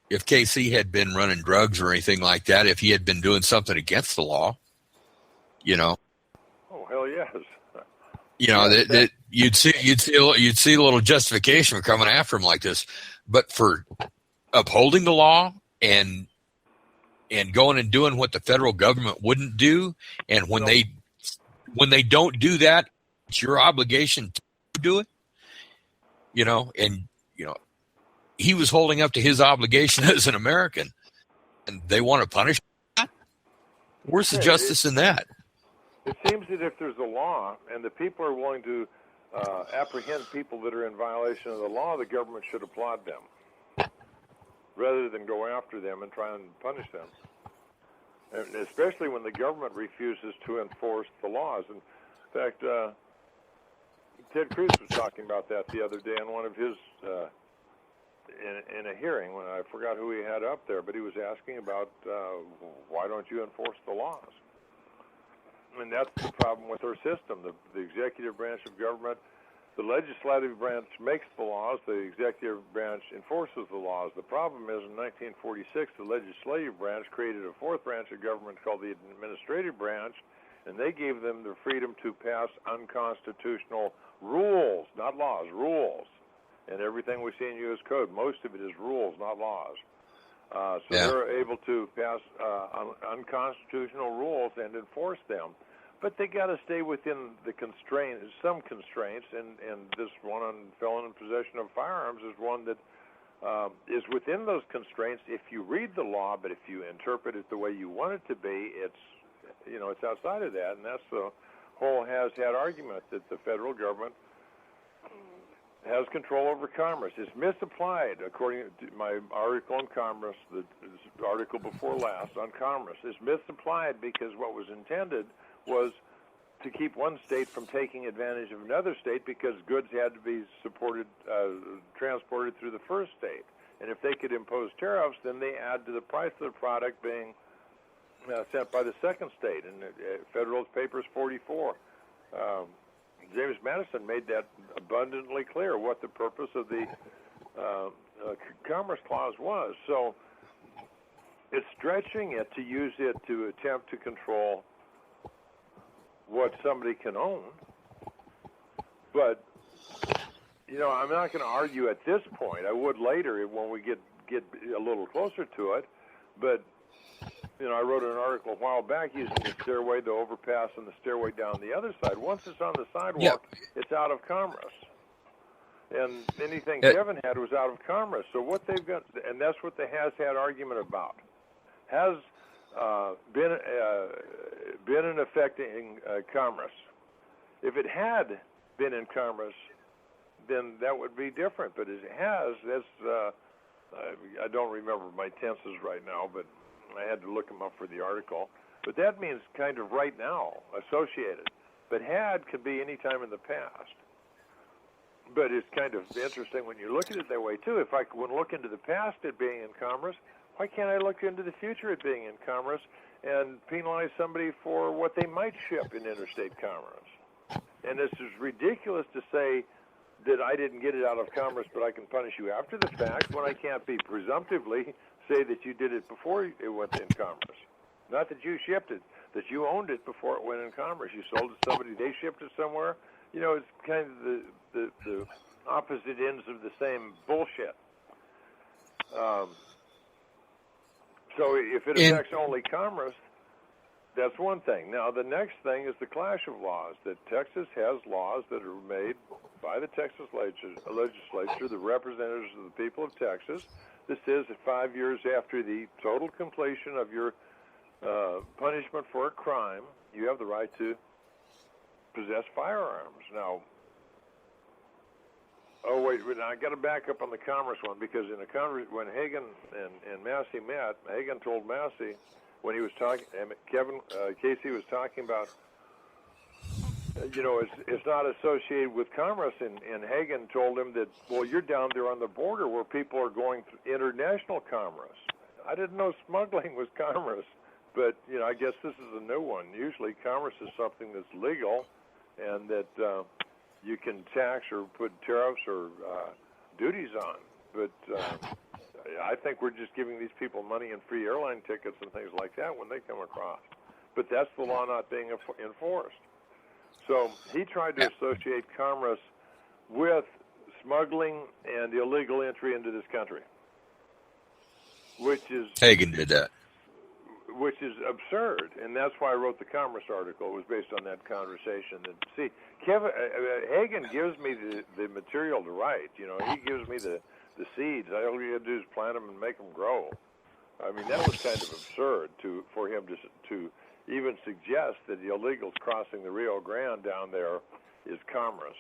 if KC had been running drugs or anything like that, if he had been doing something against the law, Oh, hell yes. That you'd see a little justification for coming after him like this, but for upholding the law and going and doing what the federal government wouldn't do, and when they don't do that, it's your obligation to do it. He was holding up to his obligation as an American, and they want to punish that? Where's the justice in that? It seems that if there's a law and the people are willing to apprehend people that are in violation of the law, the government should applaud them rather than go after them and try and punish them. And especially when the government refuses to enforce the laws. In fact, Ted Cruz was talking about that the other day in one of his in a hearing, when I forgot who he had up there, but he was asking about why don't you enforce the laws? And that's the problem with our system. The executive branch of government, the legislative branch makes the laws, the executive branch enforces the laws. The problem is in 1946, the legislative branch created a fourth branch of government called the administrative branch, and they gave them the freedom to pass unconstitutional rules, not laws, rules. And everything we see in U.S. Code, most of it is rules, not laws. They're able to pass unconstitutional rules and enforce them. But they got to stay within the constraints, some constraints, and this one on felon in possession of firearms is one that is within those constraints if you read the law, but if you interpret it the way you want it to be, it's outside of that, and that's the whole has-had argument that the federal government has control over commerce. It's misapplied, according to my article on commerce, the article before last on commerce. It's misapplied because what was intended was to keep one state from taking advantage of another state because goods had to be transported through the first state. And if they could impose tariffs, then they add to the price of the product being sent by the second state. And Federalist Papers 44. James Madison made that abundantly clear what the purpose of the Commerce Clause was. So it's stretching it to use it to attempt to control what somebody can own. But, I'm not going to argue at this point. I would later when we get a little closer to it. But I wrote an article a while back using the stairway, the overpass, and the stairway down the other side. Once it's on the sidewalk, It's out of commerce. And anything Kevin had was out of commerce. So what they've got, and that's what the has-had argument about, has been in effect in commerce. If it had been in commerce, then that would be different. But as it has, I don't remember my tenses right now, but I had to look them up for the article. But that means kind of right now, associated. But had could be any time in the past. But it's kind of interesting when you look at it that way, too. If I would look into the past it being in commerce, why can't I look into the future it being in commerce and penalize somebody for what they might ship in interstate commerce. And it's as ridiculous to say that I didn't get it out of commerce, but I can punish you after the fact when I can't be presumptively say that you did it before it went in commerce. Not that you shipped it, that you owned it before it went in commerce. You sold it to somebody, they shipped it somewhere. You know, it's kind of the opposite ends of the same bullshit. So if it affects only commerce, that's one thing. Now, the next thing is the clash of laws, that Texas has laws that are made by the Texas legislature, the representatives of the people of Texas. This says that 5 years after the total completion of your punishment for a crime, you have the right to possess firearms. Now, I got to back up on the commerce one, because in a when Hagan and Massey met, Hagan told Massey, when he was talking, Casey was talking about, you know, it's not associated with commerce, and Hagan told him that, well, you're down there on the border where people are going through international commerce. I didn't know smuggling was commerce, but, you know, I guess this is a new one. Usually commerce is something that's legal and that you can tax or put tariffs or duties on, but I think we're just giving these people money and free airline tickets and things like that when they come across. But that's the law not being enforced. So he tried to associate commerce with smuggling and illegal entry into this country, which is Hagan did that. Which is absurd, and that's why I wrote the commerce article. It was based on that conversation. And see, Hagan gives me the material to write. You know, he gives me the seeds. All you got to do is plant them and make them grow. I mean, that was kind of absurd for him to even suggest that the illegals crossing the Rio Grande down there is commerce.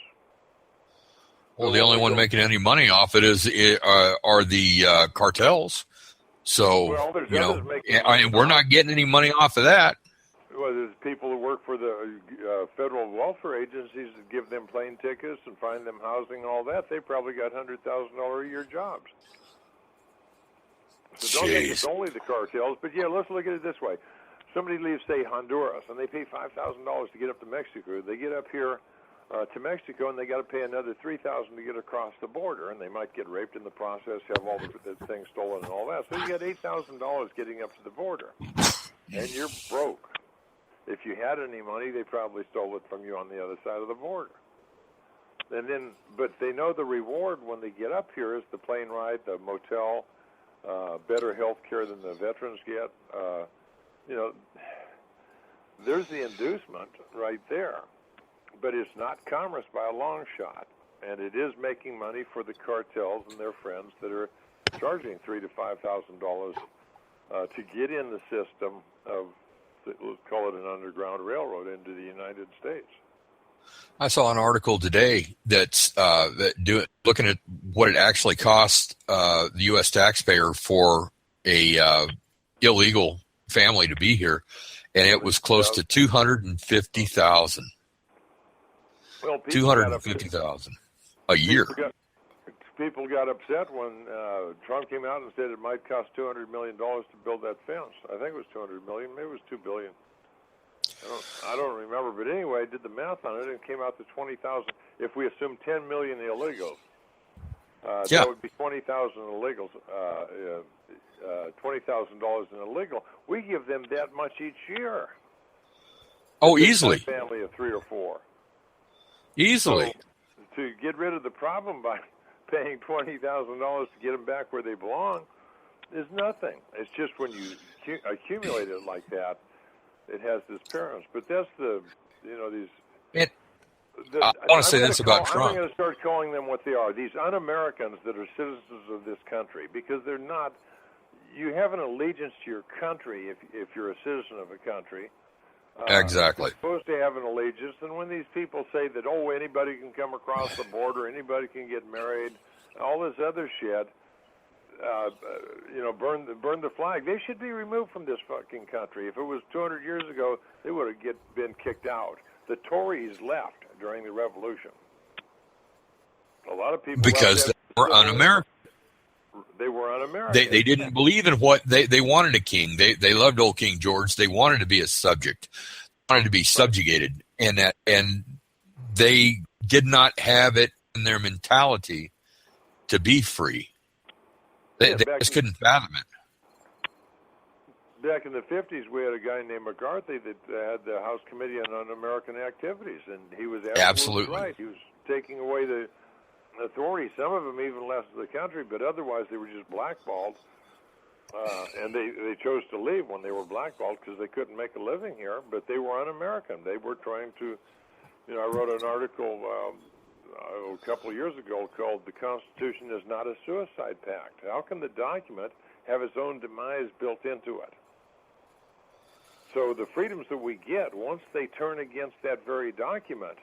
Well, the only one making any money off it are the cartels. So, well, you know, we're not getting any money off of that. Well, there's people who work for the federal welfare agencies that give them plane tickets and find them housing and all that. They probably got $100,000 a year jobs. So don't think it's only the cartels. But, yeah, let's look at it this way. Somebody leaves, say, Honduras, and they pay $5,000 to get up to Mexico. They get up here to Mexico, and they got to pay another $3,000 to get across the border, and they might get raped in the process, have all the things stolen and all that. So you got $8,000 getting up to the border, and you're broke. If you had any money, they probably stole it from you on the other side of the border. And then, but they know the reward when they get up here is the plane ride, the motel, better health care than the veterans get. You know, there's the inducement right there. But it's not commerce by a long shot, and it is making money for the cartels and their friends that are charging $3,000 to $5,000 to get in the system of, let's call it an underground railroad into the United States. I saw an article today that's looking at what it actually costs the U.S. taxpayer for a illegal family to be here, and it was close to $250,000. Well, $250,000 a year. People got upset when Trump came out and said it might cost $200 million to build that fence. I think it was $200 million, maybe it was $2 billion. I don't remember, but anyway, I did the math on it, and it came out to $20,000. If we assume 10 million illegals, that would be 20,000 illegals, $20,000 in illegal. We give them that much each year. Oh, easily. A family of 3 or 4. Easily. So, to get rid of the problem by paying $20,000 to get them back where they belong is nothing. It's just when you accumulate it like that, it has this appearance. But that's I want to say this about Trump. I'm going to start calling them what they are. These un-Americans that are citizens of this country, because they're not. You have an allegiance to your country if you're a citizen of a country. Exactly. You're supposed to have an allegiance, and when these people say that, oh, anybody can come across the border, anybody can get married, all this other shit, burn the flag. They should be removed from this fucking country. If it was 200 years ago, they would have been kicked out. The Tories left during the Revolution. A lot of people because they were un-American. They were un-American. They didn't believe in what they wanted a king. They loved old King George. They wanted to be a subject, wanted to be subjugated, and they did not have it in their mentality to be free. They just couldn't fathom it. Back in the 50s, we had a guy named McCarthy that had the House Committee on Un-American Activities, and he was absolutely right. He was taking away the authority. Some of them even left the country, but otherwise they were just blackballed. And they chose to leave when they were blackballed because they couldn't make a living here, but they were un-American. They were trying to, I wrote an article a couple of years ago called "The Constitution is Not a Suicide Pact." How can the document have its own demise built into it? So the freedoms that we get, once they turn against that very document,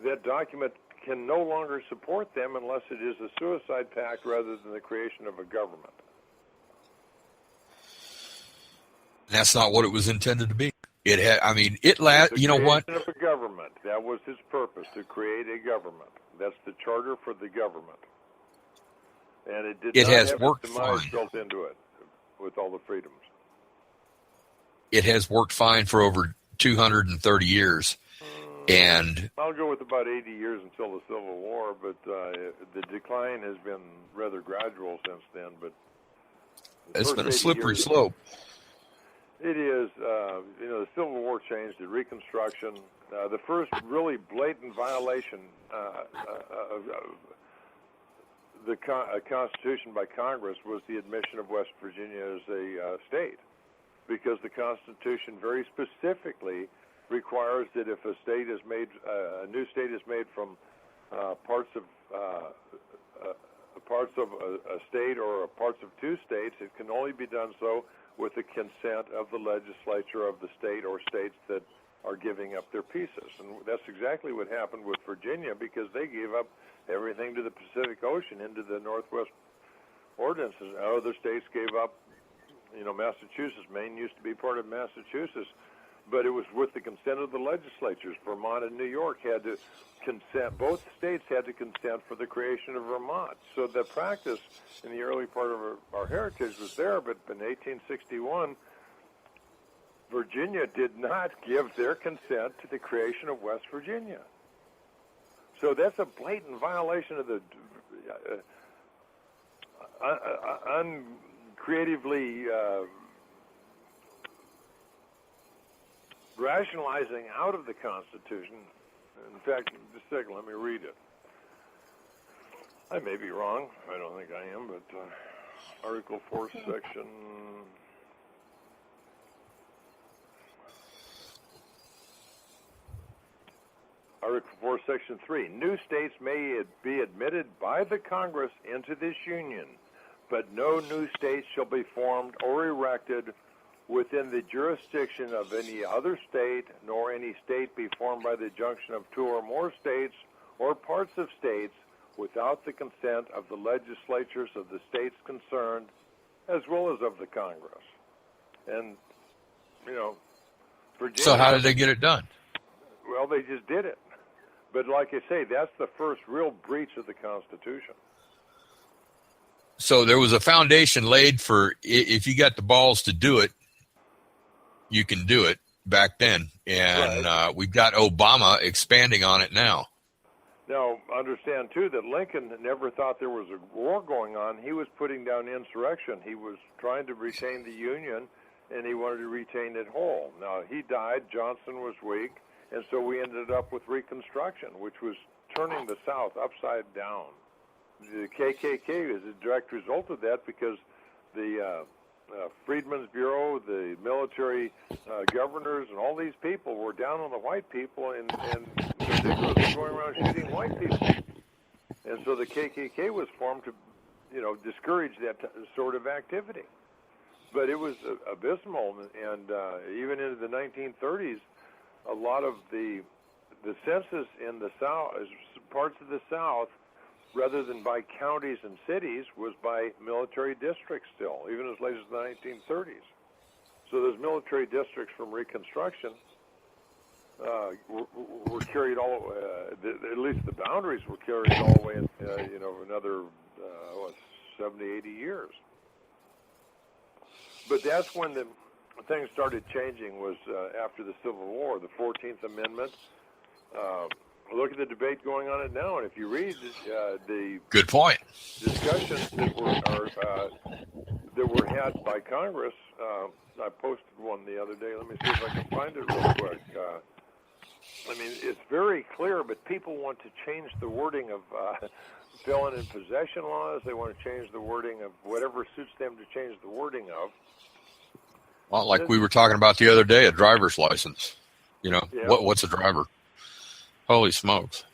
that document can no longer support them unless it is a suicide pact rather than the creation of a government. That's not what it was intended to be. It had, you know what? Of a government. That was his purpose, to create a government. That's the charter for the government. And it did not have its demise built into it with all the freedoms. It has worked fine for over 230 years. And I'll go with about 80 years until the Civil War, but the decline has been rather gradual since then. But it's been a slippery slope. It is. The Civil War changed it. Reconstruction. The first really blatant violation of the Constitution by Congress was the admission of West Virginia as a state, because the Constitution very specifically requires that if a state is made, a new state is made from parts of a state or parts of two states, it can only be done so with the consent of the legislature of the state or states that are giving up their pieces. And that's exactly what happened with Virginia, because they gave up everything to the Pacific Ocean into the Northwest ordinances. Other states gave up, Massachusetts. Maine used to be part of Massachusetts, but it was with the consent of the legislatures. Vermont and New York had to consent. Both states had to consent for the creation of Vermont. So the practice in the early part of our heritage was there, but in 1861, Virginia did not give their consent to the creation of West Virginia. So that's a blatant violation of the uncreatively rationalizing out of the Constitution. In fact, just a second, let me read it. I may be wrong. I don't think I am, but Article 4, Section... Article 4, Section 3. New states may be admitted by the Congress into this union, but no new states shall be formed or erected within the jurisdiction of any other state, nor any state be formed by the junction of two or more states or parts of states without the consent of the legislatures of the states concerned, as well as of the Congress. And, Virginia... So how did they get it done? Well, they just did it. But like I say, that's the first real breach of the Constitution. So there was a foundation laid for, if you got the balls to do it, you can do it back then. And right. We've got Obama expanding on it now. Now, understand, too, that Lincoln never thought there was a war going on. He was putting down insurrection. He was trying to retain the Union, and he wanted to retain it whole. Now, he died. Johnson was weak. And so we ended up with Reconstruction, which was turning the South upside down. The KKK is a direct result of that, because the Freedmen's Bureau, the military governors, and all these people were down on the white people, and ridiculous going around shooting white people. And so the KKK was formed to, discourage that sort of activity. But it was abysmal, and even into the 1930s, a lot of the census in the South, parts of the South, rather than by counties and cities, was by military districts still, even as late as the 1930s. So those military districts from Reconstruction were carried all, at least the boundaries were carried all the way in, another 70, 80 years. But that's when the things started changing, was after the Civil War, the 14th Amendment. Look at the debate going on now, and if you read the good point discussions that were had by Congress, I posted one the other day. Let me see if I can find it real quick. It's very clear, but people want to change the wording of felon in possession laws. They want to change the wording of whatever suits them to change the wording of. Well, like we were talking about the other day, a driver's license. Yeah. What's a driver? Holy smokes.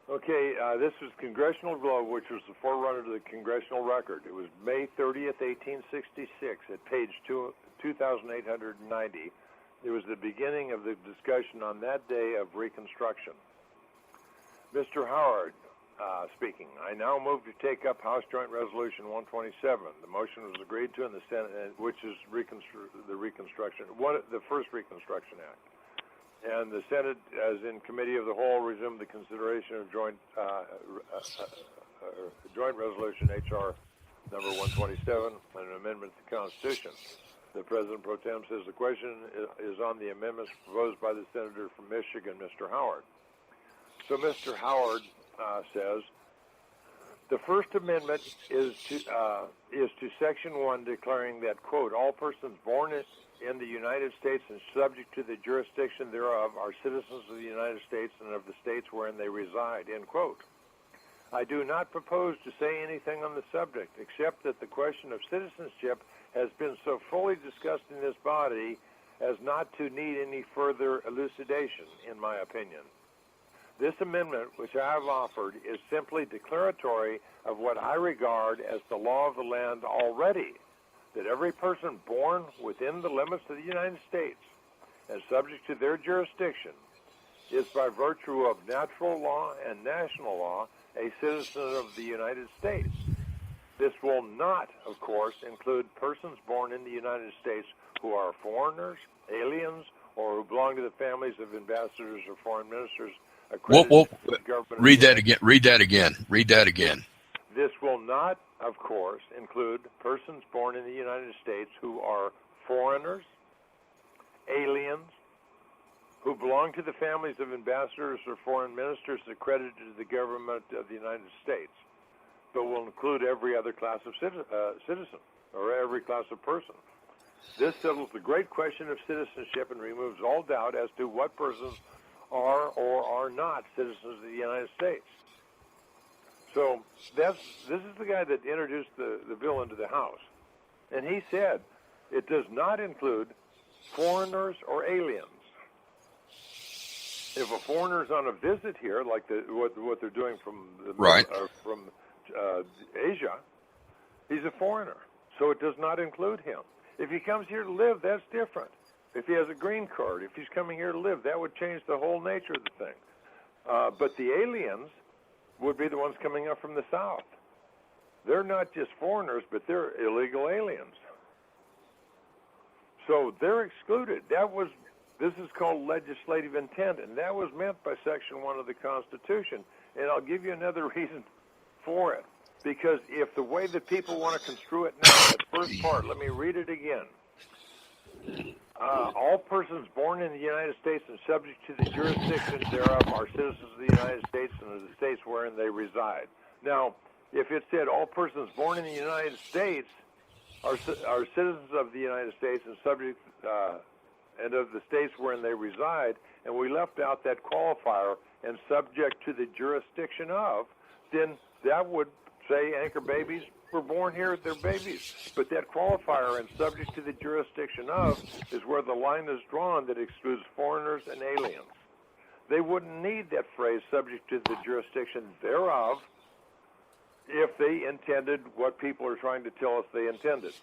Okay, this was Congressional Globe, which was the forerunner to the Congressional Record. It was May 30th, 1866, at page 2890. It was the beginning of the discussion on that day of Reconstruction. Mr. Howard speaking. I now move to take up House Joint Resolution 127. The motion was agreed to in the Senate, which is the first Reconstruction Act. And the Senate, as in Committee of the Whole, resumed the consideration of Joint Resolution H.R. number 127, an amendment to the Constitution. The President Pro Tem says the question is on the amendments proposed by the Senator from Michigan, Mr. Howard. So Mr. Howard says the First Amendment is to Section 1, declaring that, quote, all persons born in the United States and subject to the jurisdiction thereof are citizens of the United States and of the states wherein they reside, end quote. I do not propose to say anything on the subject, except that the question of citizenship has been so fully discussed in this body as not to need any further elucidation, in my opinion. This amendment, which I have offered, is simply declaratory of what I regard as the law of the land already, that every person born within the limits of the United States and subject to their jurisdiction is, by virtue of natural law and national law, a citizen of the United States. This will not, of course, include persons born in the United States who are foreigners, aliens, or who belong to the families of ambassadors or foreign ministers. Read that again. This will not, of course, include persons born in the United States who are foreigners, aliens, who belong to the families of ambassadors or foreign ministers accredited to the government of the United States, but will include every other class of citizen or every class of person. This settles the great question of citizenship and removes all doubt as to what persons are or are not citizens of the United States. So this is the guy that introduced the bill into the House. And he said it does not include foreigners or aliens. If a foreigner's on a visit here, like what they're doing from Asia, he's a foreigner. So it does not include him. If he comes here to live, that's different. If he has a green card, if he's coming here to live, that would change the whole nature of the thing. But the aliens would be the ones coming up from the South. They're not just foreigners, but they're illegal aliens. So they're excluded. This is called legislative intent, and that was meant by Section 1 of the Constitution. And I'll give you another reason for it. Because if the way that people want to construe it now, that first part, let me read it again. All persons born in the United States and subject to the jurisdiction thereof are citizens of the United States and of the states wherein they reside. Now, if it said all persons born in the United States are citizens of the United States and subject and of the states wherein they reside, and we left out that qualifier and subject to the jurisdiction of, then that would say anchor babies were born here, they're babies. But that qualifier and subject to the jurisdiction of is where the line is drawn that excludes foreigners and aliens. They wouldn't need that phrase, subject to the jurisdiction thereof, if they intended what people are trying to tell us they intended.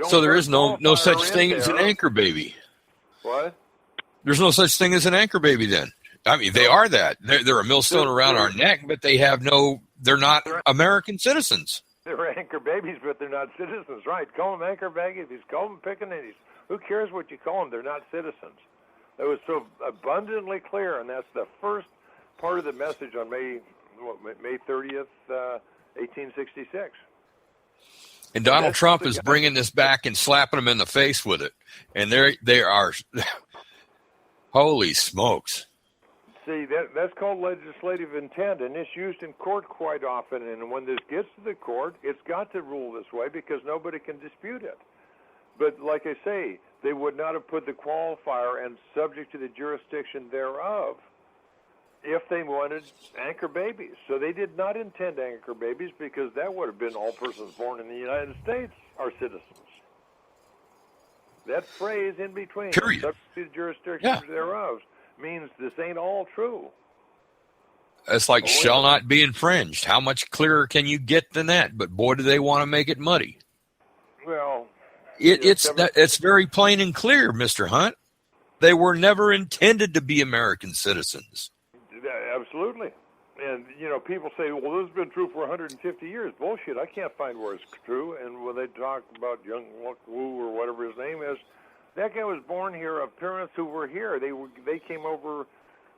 So there is no such thing as an anchor baby. What? There's no such thing as an anchor baby then. I mean, they are that. They're a millstone around our neck, but they're not American citizens. They're anchor babies, but they're not citizens, right? Call them anchor babies, call them pickaninnies. Who cares what you call them? They're not citizens. That was so abundantly clear, and that's the first part of the message on May 30th, 1866. And Donald Trump is bringing this back and slapping them in the face with it. And they are, holy smokes. See, that's called legislative intent, and it's used in court quite often. And when this gets to the court, it's got to rule this way because nobody can dispute it. But like I say, they would not have put the qualifier and subject to the jurisdiction thereof if they wanted anchor babies. So they did not intend anchor babies because that would have been all persons born in the United States are citizens. That phrase in between, period, subject to the jurisdiction thereof, means this ain't all true. It's like shall not be infringed. How much clearer can you get than that? But boy, do they want to make it muddy. Well, it's very plain and clear, Mr. Hunt. They were never intended to be American citizens. Absolutely. And, people say, well, this has been true for 150 years. Bullshit. I can't find where it's true. And when they talk about young Wu or whatever his name is, that guy was born here of parents who were here. They came over,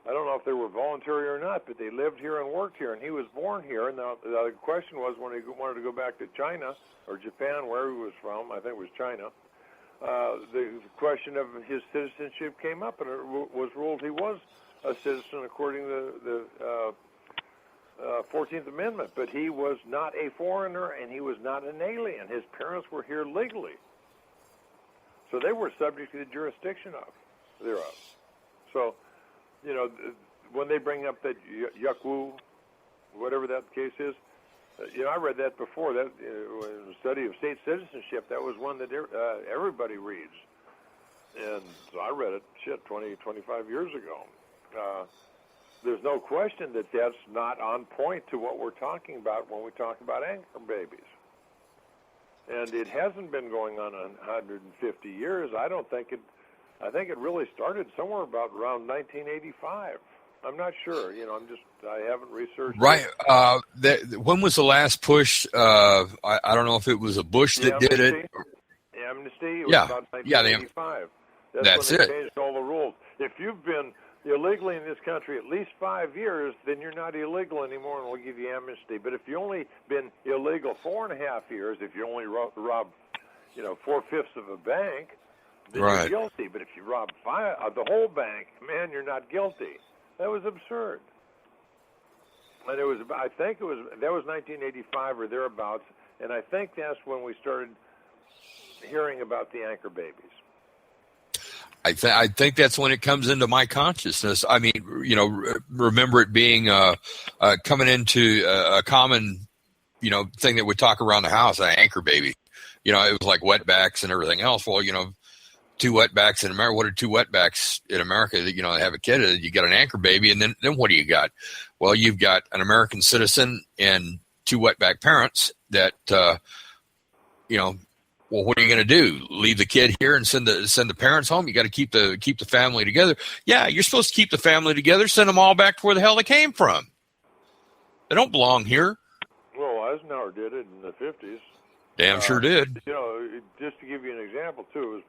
I don't know if they were voluntary or not, but they lived here and worked here, and he was born here. And the question was when he wanted to go back to China or Japan, where he was from, I think it was China, the question of his citizenship came up, and it was ruled he was a citizen according to the 14th Amendment. But he was not a foreigner, and he was not an alien. His parents were here legally. So they were subject to the jurisdiction thereof. So, when they bring up that Yuck-Woo, whatever that case is, I read that before. That in the study of state citizenship, that was one that everybody reads. And so I read it, 20, 25 years ago. There's no question that that's not on point to what we're talking about when we talk about anchor babies. And it hasn't been going on 150 years. I think it really started somewhere around 1985. I'm not sure. I haven't researched. Right. When was the last push? I don't know if it was a Bush that did it. Amnesty. It was about 1985. That's when they it. changed all the rules. If you've been illegally in this country at least 5 years, then you're not illegal anymore, and we'll give you amnesty. But if you only been illegal 4.5 years, if you only robbed 4/5 of a bank, then you're guilty. But if you rob the whole bank, man, you're not guilty. That was absurd. And it was, I think that was 1985 or thereabouts, and I think that's when we started hearing about the anchor babies. I think that's when it comes into my consciousness. I mean, remember it being coming into a common, thing that we talk around the house, an anchor baby. It was like wetbacks and everything else. Well, two wetbacks in America. What are two wetbacks in America that, have a kid? You got an anchor baby, and then what do you got? Well, you've got an American citizen and two wetback parents that, well, what are you going to do? Leave the kid here and send the parents home? You got to keep the family together. Yeah, you're supposed to keep the family together. Send them all back to where the hell they came from. They don't belong here. Well, Eisenhower did it in the 50s. Damn sure did. Just to give you an example too, it was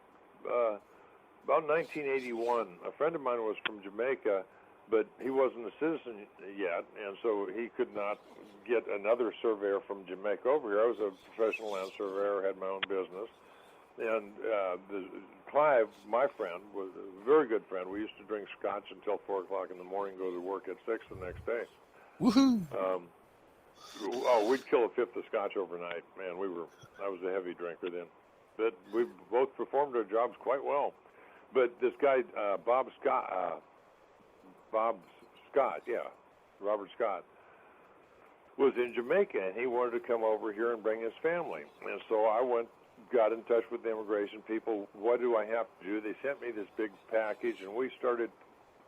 about 1981. A friend of mine was from Jamaica, but he wasn't a citizen yet, and so he could not get another surveyor from Jamaica over here. I was a professional land surveyor, had my own business. And Clive, my friend, was a very good friend. We used to drink scotch until 4 o'clock in the morning, go to work at 6 the next day. Woohoo! We'd kill a fifth of scotch overnight. Man, I was a heavy drinker then. But we both performed our jobs quite well. But this guy, Robert Scott, was in Jamaica, and he wanted to come over here and bring his family. And so I got in touch with the immigration people. What do I have to do? They sent me this big package, and we started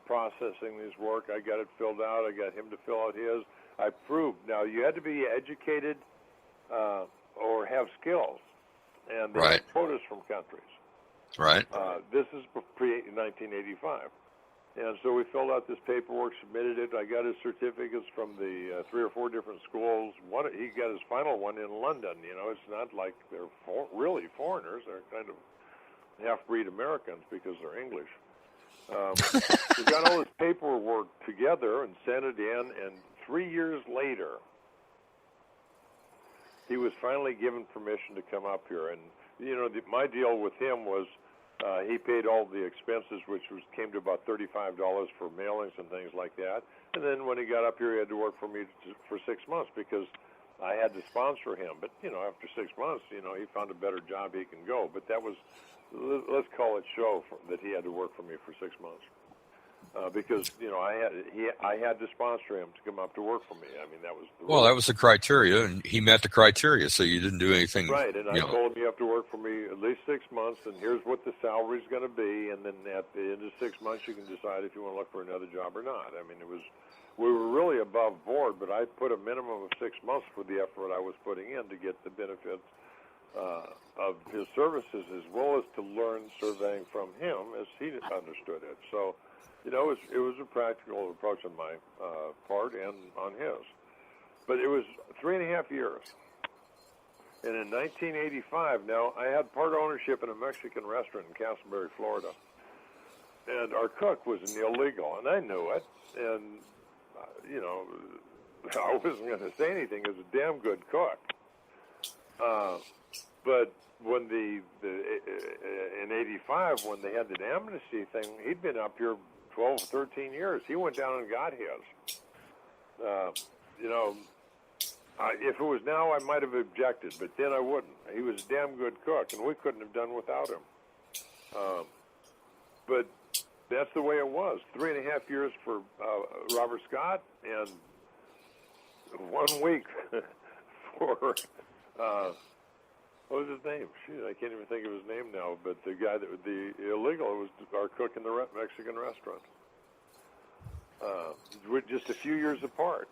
processing this work. I got it filled out. I got him to fill out his. I proved. Now, you had to be educated or have skills, and they had quotas from countries. Right. This is pre-1985. And so we filled out this paperwork, submitted it. I got his certificates from the 3 or 4 different schools. He got his final one in London. You know, it's not like they're really foreigners. They're kind of half-breed Americans because they're English. We got all this paperwork together and sent it in, and 3 years later, he was finally given permission to come up here. And, you know, my deal with him was he paid all the expenses, which came to about $35 for mailings and things like that. And then when he got up here, he had to work for me for 6 months because I had to sponsor him. But, you know, after 6 months, you know, he found a better job, he can go. But that was, let's call it show that he had to work for me for 6 months. Because, you know, I had to sponsor him to come up to work for me. I mean, that was the rule. Well, that was the criteria, and he met the criteria, so you didn't do anything. Right, and I told him you have to work for me at least 6 months, and here's what the salary's going to be, and then at the end of 6 months you can decide if you want to look for another job or not. I mean, we were really above board, but I put a minimum of 6 months for the effort I was putting in to get the benefits of his services, as well as to learn surveying from him as he understood it. So, you know, it was a practical approach on my part and on his. But it was 3.5 years. And in 1985, now, I had part ownership in a Mexican restaurant in Castleberry, Florida. And our cook was an illegal, and I knew it. And, you know, I wasn't going to say anything. He was a damn good cook. But when in 85, when they had the amnesty thing, he'd been up here 12, 13 years. He went down and got his. You know, if it was now, I might have objected, but then I wouldn't. He was a damn good cook, and we couldn't have done without him. But that's the way it was. 3.5 years for Robert Scott, and 1 week for, what was his name? Shoot, I can't even think of his name now, but the guy the illegal was our cook in the Mexican restaurant. We're just a few years apart.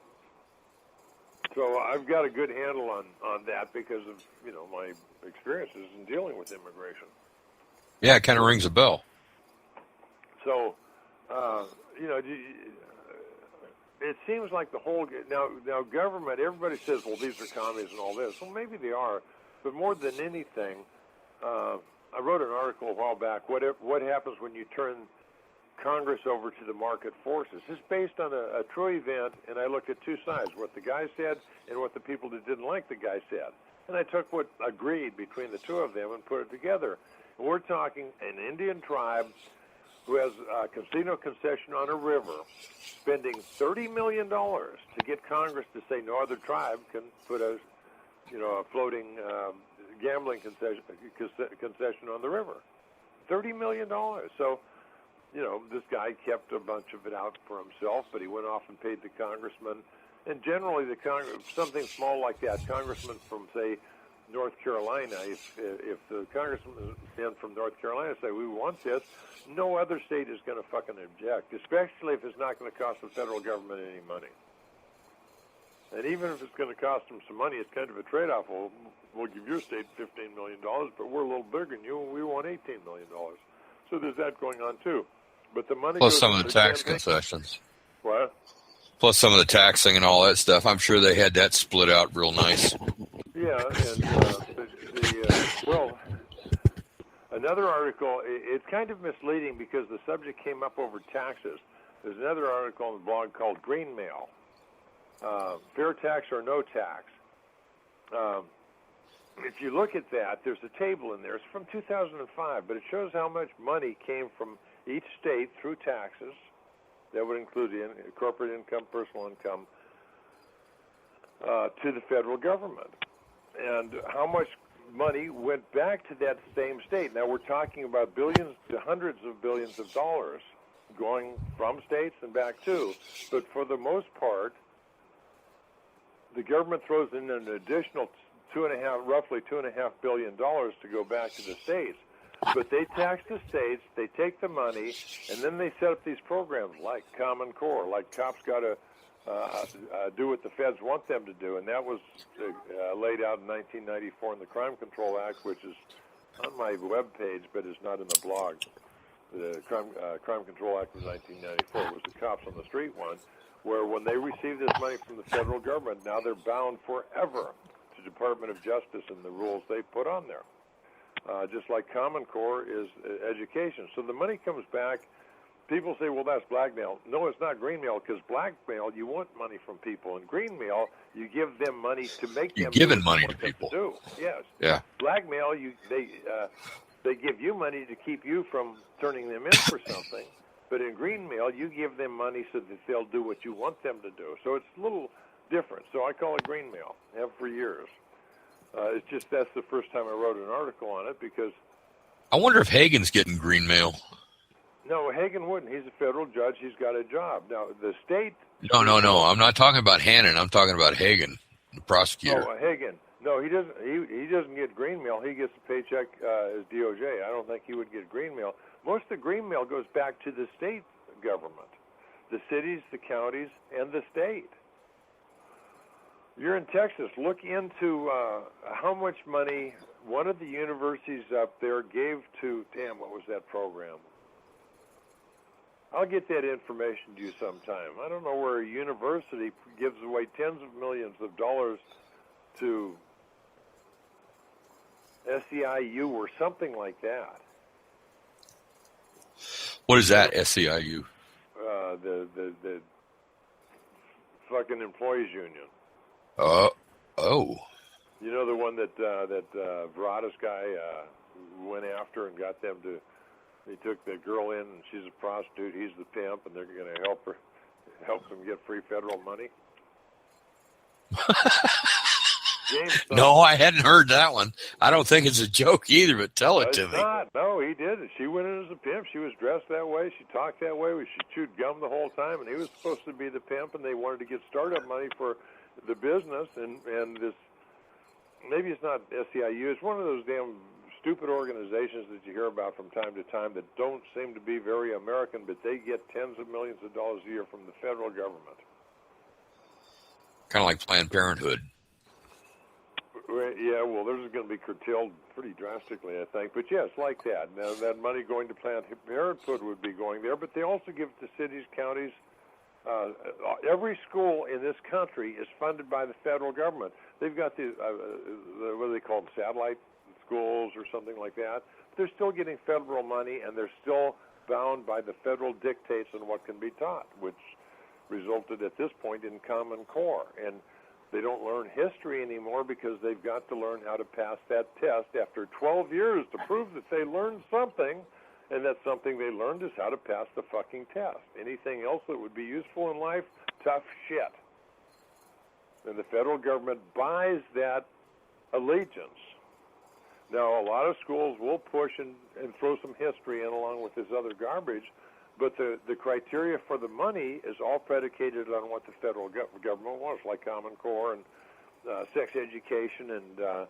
So I've got a good handle on that because of, you know, my experiences in dealing with immigration. Yeah, it kind of rings a bell. So, you know, it seems like the whole now government. Everybody says, well, these are commies and all this. Well, maybe they are, but more than anything, I wrote an article a while back. What happens when you turn Congress over to the market forces? It's based on a true event, and I looked at two sides: what the guy said and what the people that didn't like the guy said. And I took what agreed between the two of them and put it together. And we're talking an Indian tribe who has a casino concession on a river, spending $30 million to get Congress to say no other tribe can put a floating gambling concession on the river. $30 million. So, you know, this guy kept a bunch of it out for himself, but he went off and paid the congressman. And generally, something small like that, congressmen from, say, North Carolina, if the congressman from North Carolina say, we want this, no other state is going to fucking object, especially if it's not going to cost the federal government any money. And even if it's going to cost them some money, it's kind of a trade-off. We'll give your state $15 million, but we're a little bigger than you, and we want $18 million. So there's that going on, too. But the money Plus goes some of to the tax concessions. What? Plus some of the taxing and all that stuff. I'm sure they had that split out real nice. Yeah, and well, another article, it's kind of misleading because the subject came up over taxes. There's another article on the blog called Green Mail, Fair Tax or No Tax. If you look at that, there's a table in there. It's from 2005, but it shows how much money came from each state through taxes. That would include corporate income, personal income, to the federal government. And how much money went back to that same state. Now, we're talking about billions to hundreds of billions of dollars going from states and back too. But for the most part, the government throws in an additional roughly $2.5 billion to go back to the states. But they tax the states, they take the money, and then they set up these programs like Common Core, like cops got to do what the feds want them to do, and that was laid out in 1994 in the Crime Control Act, which is on my webpage, but is not in the blog. the Crime Control Act of 1994. It was the Cops on the Street one, where when they receive this money from the federal government, now they're bound forever to Department of Justice and the rules they put on there. Just like Common Core is education. So the money comes back. People say, well, that's blackmail. No, it's not greenmail, because blackmail, you want money from people. And greenmail, you give them money to make them giving do money what to you want them people. to do. Yes. Yeah. Blackmail, they give you money to keep you from turning them in for something. But in greenmail, you give them money so that they'll do what you want them to do. So it's a little different. So I call it greenmail. I have for years. It's just that's the first time I wrote an article on it, because I wonder if Hagen's getting green mail. no, Hagen wouldn't. He's a federal judge. He's got a job. Now, the state... No. I'm not talking about Hannon. I'm talking about Hagen, the prosecutor. Oh, Hagen. No, he doesn't. He doesn't get green mail. He gets a paycheck as DOJ. I don't think he would get green mail. Most of the green mail goes back to the state government, the cities, the counties, and the state. You're in Texas. Look into how much money one of the universities up there gave to, what was that program? I'll get that information to you sometime. I don't know where a university gives away tens of millions of dollars to SEIU or something like that. What is that, SEIU? The fucking employees union. Oh. You know, the one that Veratus guy went after and got them to. He took the girl in, and she's a prostitute. He's the pimp, and they're going to help them get free federal money. No, I hadn't heard that one. I don't think it's a joke either, but tell it to me. Not. No, he did it. She went in as a pimp. She was dressed that way. She talked that way. She chewed gum the whole time, and he was supposed to be the pimp, and they wanted to get startup money for the business. And this, maybe it's not SEIU. It's one of those damn stupid organizations that you hear about from time to time that don't seem to be very American, but they get tens of millions of dollars a year from the federal government. Kind of like Planned Parenthood. Yeah, well, theirs is going to be curtailed pretty drastically, I think. But yes, like that. Now, that money going to Planned Parenthood would be going there, but they also give it to cities, counties. Every school in this country is funded by the federal government. They've got the what do they call them, satellite schools or something like that. They're still getting federal money, and they're still bound by the federal dictates on what can be taught, which resulted at this point in Common Core. And they don't learn history anymore because they've got to learn how to pass that test after 12 years to prove that they learned something, and that something they learned is how to pass the fucking test. Anything else that would be useful in life, tough shit. And the federal government buys that allegiance. Now, a lot of schools will push and throw some history in along with this other garbage, but the criteria for the money is all predicated on what the federal government wants, like Common Core and sex education and